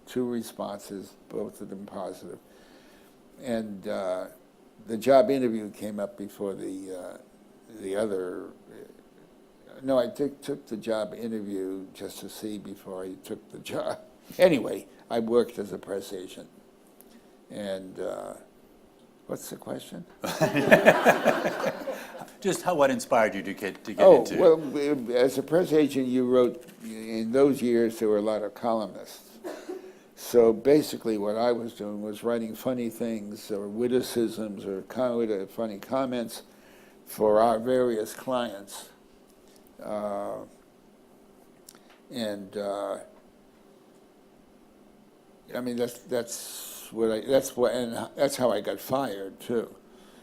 2 responses, both of them positive. And the job interview came up before the other. No, I took the job interview just to see before I took the job. Anyway, I worked as a press agent. And what's the question? Just what inspired you to get into? Oh, well, as a press agent, you wrote, in those years, there were a lot of columnists. So basically what I was doing was writing funny things or witticisms or funny comments for our various clients. I mean, that's how I got fired too,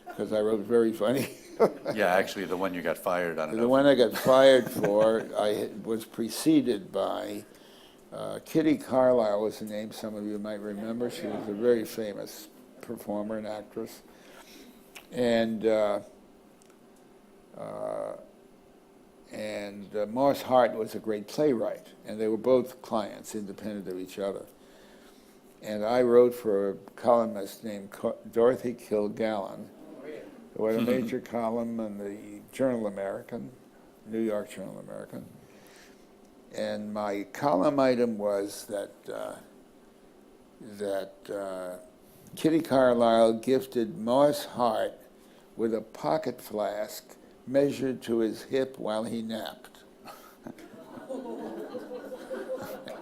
because I wrote very funny. Yeah, actually, the one you got fired on. The one I got fired for, was preceded by Kitty Carlisle was the name some of you might remember. She was a very famous performer and actress. And Morris Hart was a great playwright, and they were both clients, independent of each other. And I wrote for a columnist named Dorothy Kilgallen, who had a major column in the Journal American, New York Journal American. And my column item was that Kitty Carlisle gifted Morris Hart with a pocket flask measured to his hip while he napped.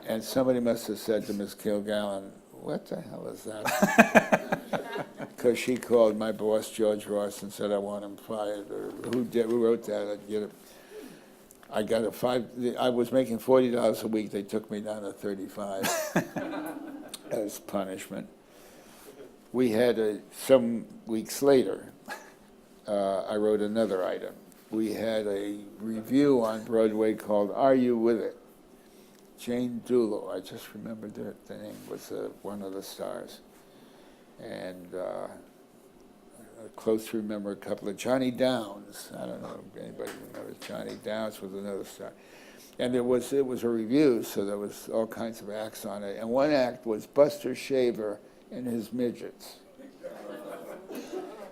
And somebody must have said to Miss Kilgallen, what the hell is that? Because she called my boss, George Royce, and said, I want him fired. Or who wrote that? I was making $40 a week. They took me down to 35 as punishment. We had some weeks later, I wrote another item. We had a review on Broadway called Are You With It? Jane Dulo, I just remembered the name, was one of the stars. And close to remember a couple of Johnny Downs. I don't know if anybody remembers Johnny Downs was another star. And it was a review, so there was all kinds of acts on it. And one act was Buster Shaver and his midgets.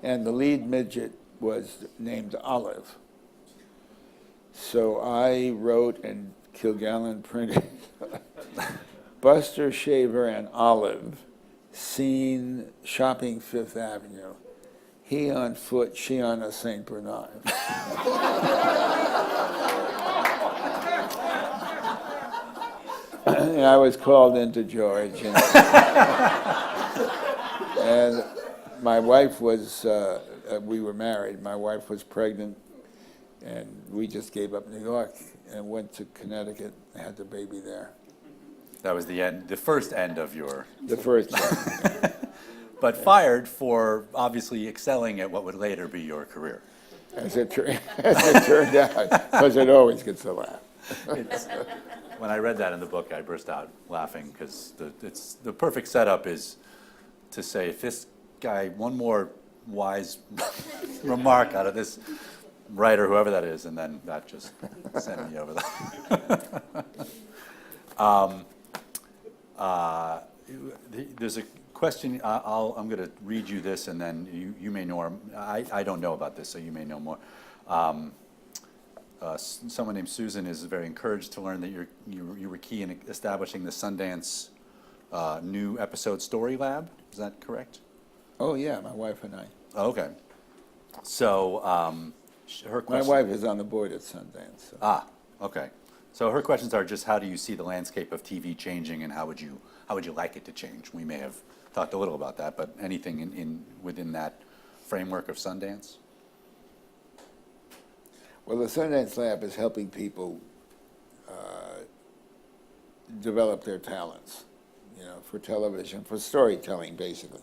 And the lead midget was named Olive. So I wrote and Kilgallen printed Buster Shaver and Olive seen shopping Fifth Avenue. He on foot, she on a St. Bernard. And I was called into George. And my wife was, we were married, my wife was pregnant, and we just gave up New York and went to Connecticut, had the baby there. That was the end, the first end of your... The first one. But fired for obviously excelling at what would later be your career. As it turned out, because it always gets a laugh. When I read that in the book, I burst out laughing because the perfect setup is to say, if this guy, one more wise remark out of this writer, whoever that is, and then that just sent me over the... there's a question, I'm going to read you this, and then you may know, I don't know about this, so you may know more. Someone named Susan is very encouraged to learn that you were key in establishing the Sundance new episode Story Lab. Is that correct? Oh, yeah, my wife and I. Oh, okay. So her question... My wife is on the board at Sundance. So. Ah, okay. So her questions are just, how do you see the landscape of TV changing, and how would you like it to change? We may have talked a little about that, but anything within that framework of Sundance? Well, the Sundance Lab is helping people develop their talents, for television, for storytelling, basically.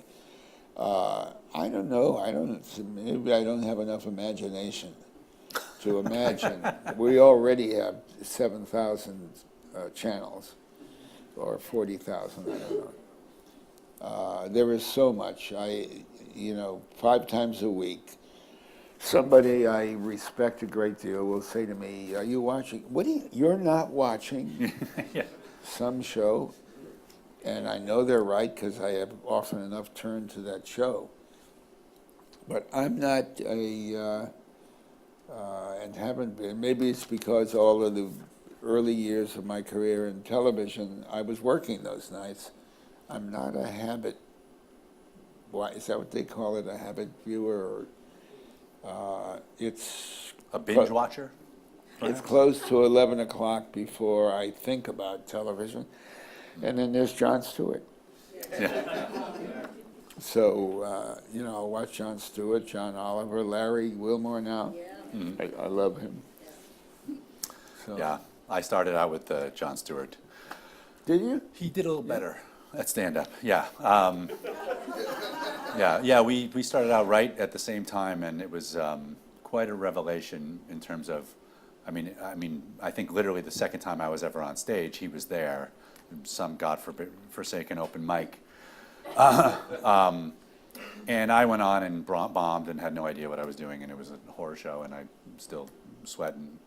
I don't know. Maybe I don't have enough imagination to imagine. We already have 7,000 channels, or 40,000, I don't know. There is so much. 5 times a week, somebody I respect a great deal will say to me, "Are you watching? You're not watching Yeah. some show?" And I know they're right because I have often enough turned to that show. But I'm not and haven't been. Maybe it's because all of the early years of my career in television, I was working those nights. I'm not a habit. Why is that what they call it? A habit viewer? It's A binge watcher? It's close to 11 o'clock before I think about television. And then there's Jon Stewart. Yeah. So, I'll watch Jon Stewart, John Oliver, Larry Wilmore now. Mm-hmm. I love him. So. Yeah, I started out with Jon Stewart. Did you? He did a little better at stand-up, yeah. We started out right at the same time, and it was quite a revelation in terms of, I think literally the second time I was ever on stage, he was there, some godforsaken open mic. And I went on and bombed and had no idea what I was doing, and it was a horror show, and I still sweat. And,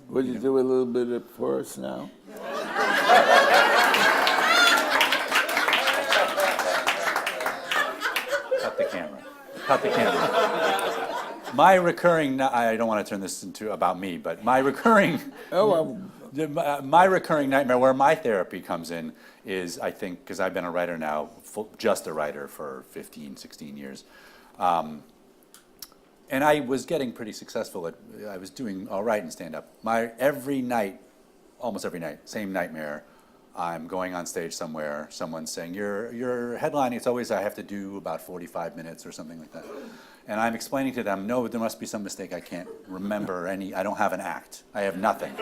Would you do a little bit of for us now? Cut the camera. My recurring, I don't want to turn this into about me, but my recurring, my recurring nightmare, where my therapy comes in, is, I think, because I've been a writer now, just a writer for 15, 16 years. And I was getting pretty successful I was doing all right in stand-up. Every night, almost every night, same nightmare. I'm going on stage somewhere, someone's saying, your headlining, it's always I have to do about 45 minutes or something like that. And I'm explaining to them, no, there must be some mistake, I can't remember I don't have an act, I have nothing.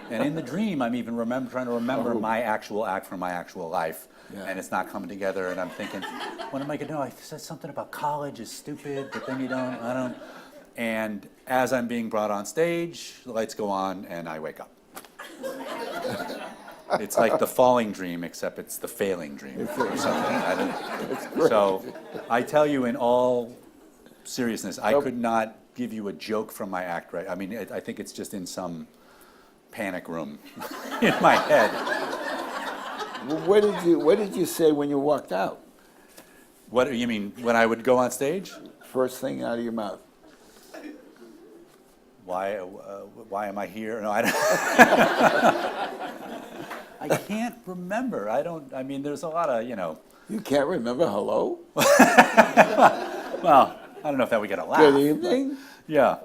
And in the dream, I'm even trying to remember my actual act from my actual life, and it's not coming together, and I'm thinking, what am I gonna do? I said something about college is stupid, but then I don't. And as I'm being brought on stage, the lights go on and I wake up. It's like the falling dream, except it's the failing dream or something. So I tell you in all seriousness, I could not give you a joke from my act right. I mean, I think it's just in some panic room in my head. What did you say when you walked out? What do you mean, when I would go on stage? First thing out of your mouth. Why am I here? No, I don't. I can't remember. I mean, there's a lot of, You can't remember hello? well, I don't know if that would get a laugh. Good evening? Yeah.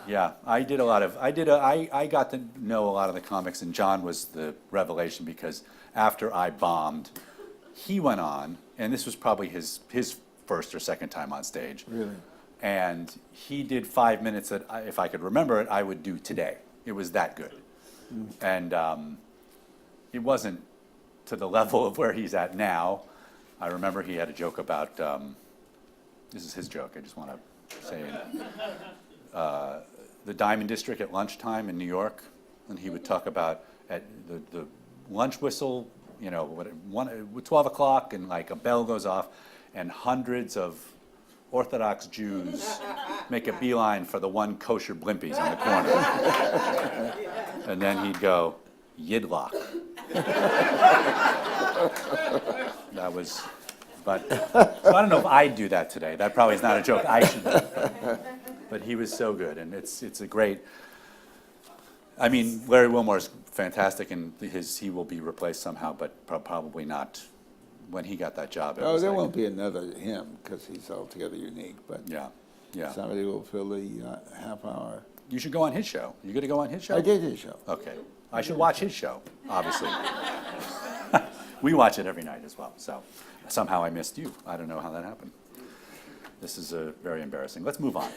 Yeah, I got to know a lot of the comics, and John was the revelation because after I bombed, he went on, and this was probably his first or second time on stage. Really? And he did 5 minutes that, if I could remember it, I would do today. It was that good. And it wasn't to the level of where he's at now. I remember he had a joke about, this is his joke, I just want to say it. The Diamond District at lunchtime in New York, and he would talk about at the lunch whistle, 12 o'clock, and like a bell goes off, and hundreds of Orthodox Jews make a beeline for the one kosher Blimpies on the corner. And then he'd go, Yidlock. That was, so I don't know if I'd do that today. That probably is not a joke I should do. But he was so good, and it's a great. I mean, Larry Wilmore's fantastic, and he will be replaced somehow, but probably not. When he got that job, There won't be another him because he's altogether unique. But yeah. somebody will fill the half hour. You should go on his show. You going to go on his show? I did his show. Okay, I should watch his show. Obviously, we watch it every night as well. So somehow I missed you. I don't know how that happened. This is very embarrassing. Let's move on.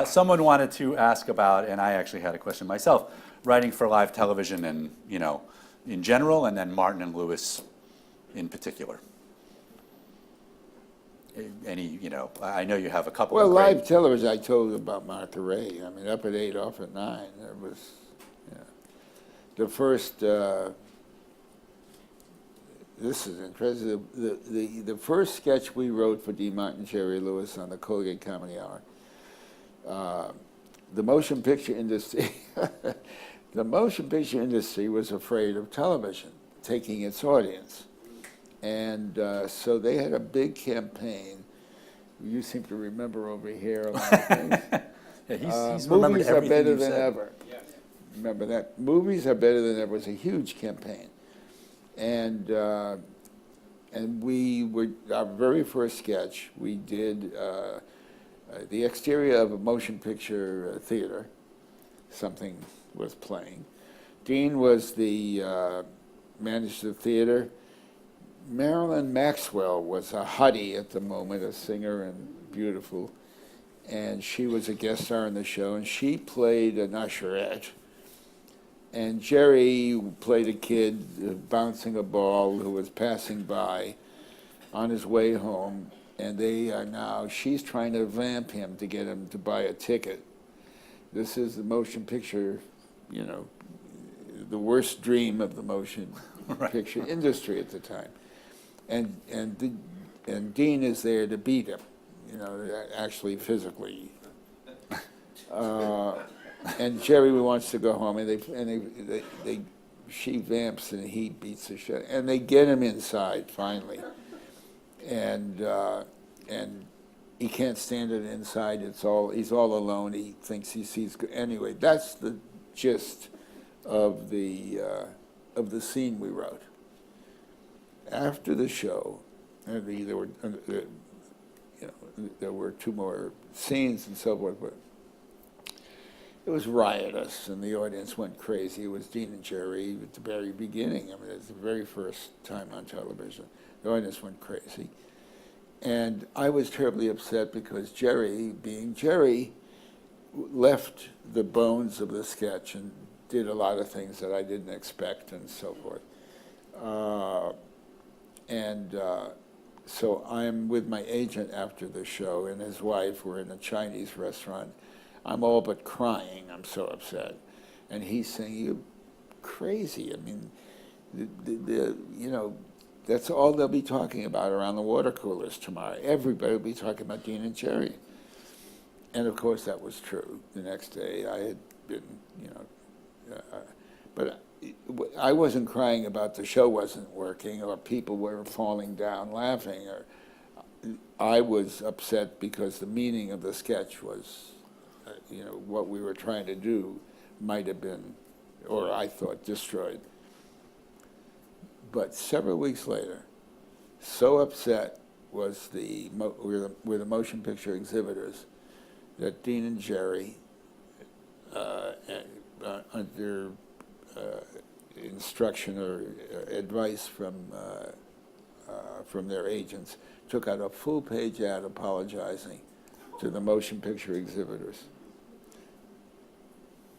Someone wanted to ask about, and I actually had a question myself, writing for live television and, in general, and then Martin and Lewis in particular. Any, I know you have a couple Well, of great... live television, I told you about Martha Ray. I mean, up at 8, off at 9. It was, the first... This is interesting. The first sketch we wrote for D. Martin, Jerry Lewis on the Colgate Comedy Hour, the motion picture industry, was afraid of television taking its audience, and so they had a big campaign. You seem to remember over here a lot of things. Yeah, he's remembered movies are everything better you've than said. ever. Yes. Remember that? Movies are better than ever was a huge campaign. And we were, our very first sketch, we did the exterior of a motion picture theater. Something was playing. Dean was the manager of the theater. Marilyn Maxwell was a hottie at the moment, a singer and beautiful. And she was a guest star in the show, and she played an usherette. And Jerry played a kid bouncing a ball who was passing by on his way home, and she's trying to vamp him to get him to buy a ticket. This is the motion picture, the worst dream of the motion picture industry at the time. And Dean is there to beat him, actually physically. And Jerry wants to go home, and she vamps and he beats the shit, and they get him inside finally, and he can't stand it inside. He's all alone. He thinks he sees. Anyway, that's the gist of the scene we wrote. After the show, there were 2 more scenes and so forth. But it was riotous, and the audience went crazy. It was Dean and Jerry at the very beginning. I mean, it was the very first time on television. The audience went crazy. And I was terribly upset because Jerry, being Jerry, left the bones of the sketch and did a lot of things that I didn't expect and so forth. So I'm with my agent after the show and his wife. We're in a Chinese restaurant. I'm all but crying. I'm so upset. And he's saying, "You're crazy. I mean, you know, that's all they'll be talking about around the water coolers tomorrow. Everybody will be talking about Dean and Jerry." And of course, that was true. The next day, I had been, you know, but I wasn't crying about the show wasn't working or people were falling down laughing. Or I was upset because the meaning of the sketch was, you know, what we were trying to do might have been, or I thought, destroyed. But several weeks later, so upset was were the motion picture exhibitors that Dean and Jerry, under instruction or advice from their agents, took out a full-page ad apologizing to the motion picture exhibitors.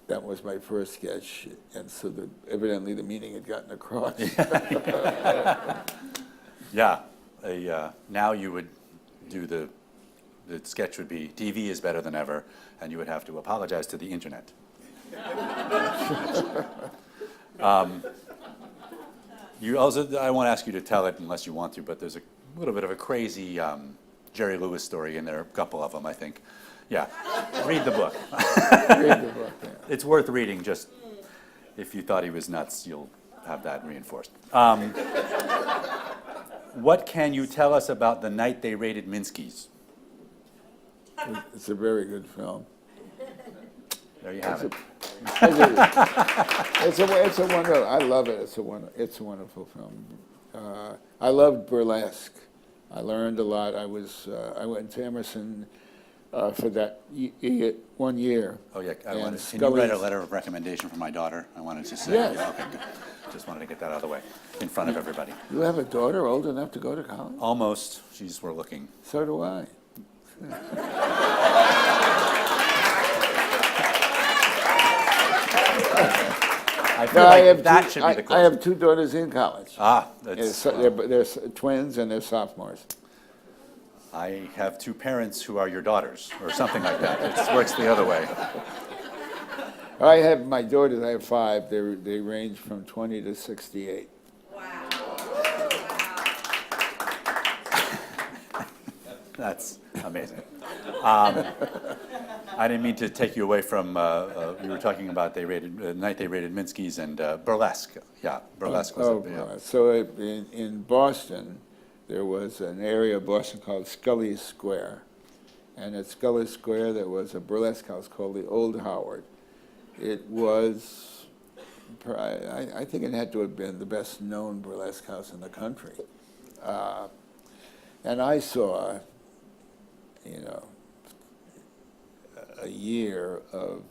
That was my first sketch, and so evidently the meaning had gotten across. Yeah. Now you would do the sketch would be, TV is better than ever, and you would have to apologize to the internet. You also, I won't ask you to tell it unless you want to, but there's a little bit of a crazy Jerry Lewis story in there, a couple of them, I think. Yeah, read the book. Read the book, yeah. It's worth reading, just if you thought he was nuts, you'll have that reinforced. What can you tell us about The Night They Raided Minsky's? It's a very good film. There you have it. It's a wonderful. I love it. It's a wonderful film. I loved burlesque. I learned a lot. I went to Emerson for that 1 year. Oh yeah, can you Scully's- write a letter of recommendation for my daughter? I wanted to say. Yes. Yeah, okay, good. Just wanted to get that out of the way in front of everybody. You have a daughter old enough to go to college? Almost. We're looking. So do I. I feel like that should be the I question. have two daughters in college. That's. They're twins and they're sophomores. I have two parents who are your daughters, or something like that. It works the other way. I have my daughters. I have 5. They range from 20 to 68. That's amazing. I didn't mean to take you away from. We were talking about The Night They Raided Minsky's and burlesque. Yeah, burlesque was. Yeah. So in Boston, there was an area of Boston called Scully Square, and at Scully Square there was a burlesque house called the Old Howard. It was, I think it had to have been the best known burlesque house in the country. And I saw, you know, a year of,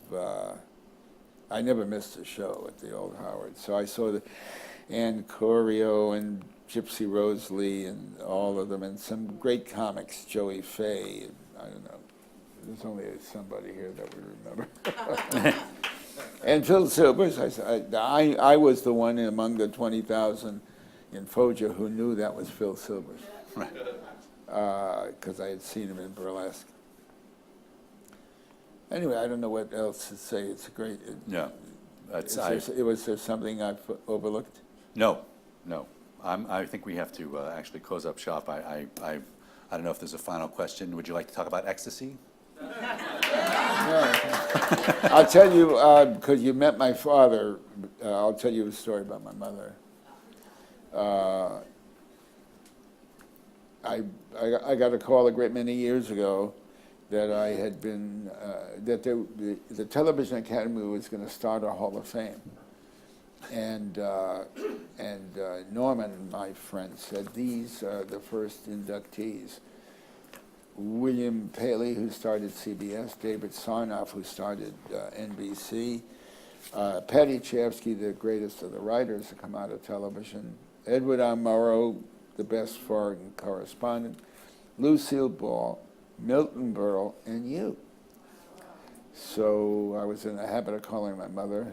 I never missed a show at the Old Howard. So I saw Ann Corio and Gypsy Rose Lee and all of them, and some great comics, Joey Fay, and I don't know, there's only somebody here that we remember. And Phil Silvers, I was the one among the 20,000 in Foggia who knew that was Phil Silvers. Because I had seen him in burlesque. Anyway, I don't know what else to say. It's a great. Yeah, Was there something I've overlooked? No. I think we have to actually close up shop. I don't know if there's a final question. Would you like to talk about ecstasy? No. I'll tell you, because you met my father, I'll tell you a story about my mother. I got a call a great many years ago that I had been, that the Television Academy was going to start a Hall of Fame. And Norman, my friend, said, these are the first inductees. William Paley, who started CBS, David Sarnoff, who started NBC, Patty Chayefsky, the greatest of the writers to come out of television, Edward R. Murrow, the best foreign correspondent, Lucille Ball, Milton Berle, and you. So I was in the habit of calling my mother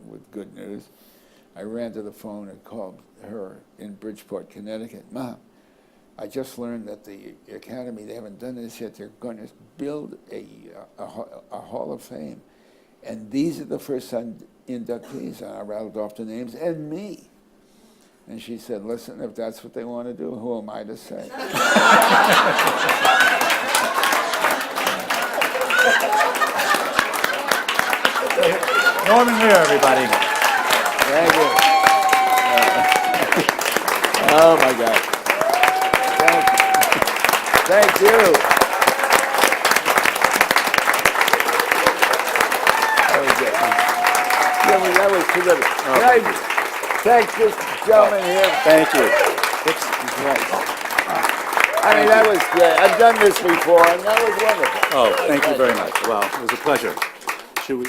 with good news. I ran to the phone and called her in Bridgeport, Connecticut. Mom, I just learned that the Academy, they haven't done this yet, they're going to build a Hall of Fame. And these are the first inductees, and I rattled off the names, and me. And she said, listen, if that's what they want to do, who am I to say? Norman Lear, everybody. Thank you. Oh, my God. Thank you. That was good. Yeah, well, that was terrific. Can I thank this gentleman here? Thank you. I mean, that was great. I've done this before, and that was wonderful. Oh, thank you very much. Well, it was a pleasure. Should we?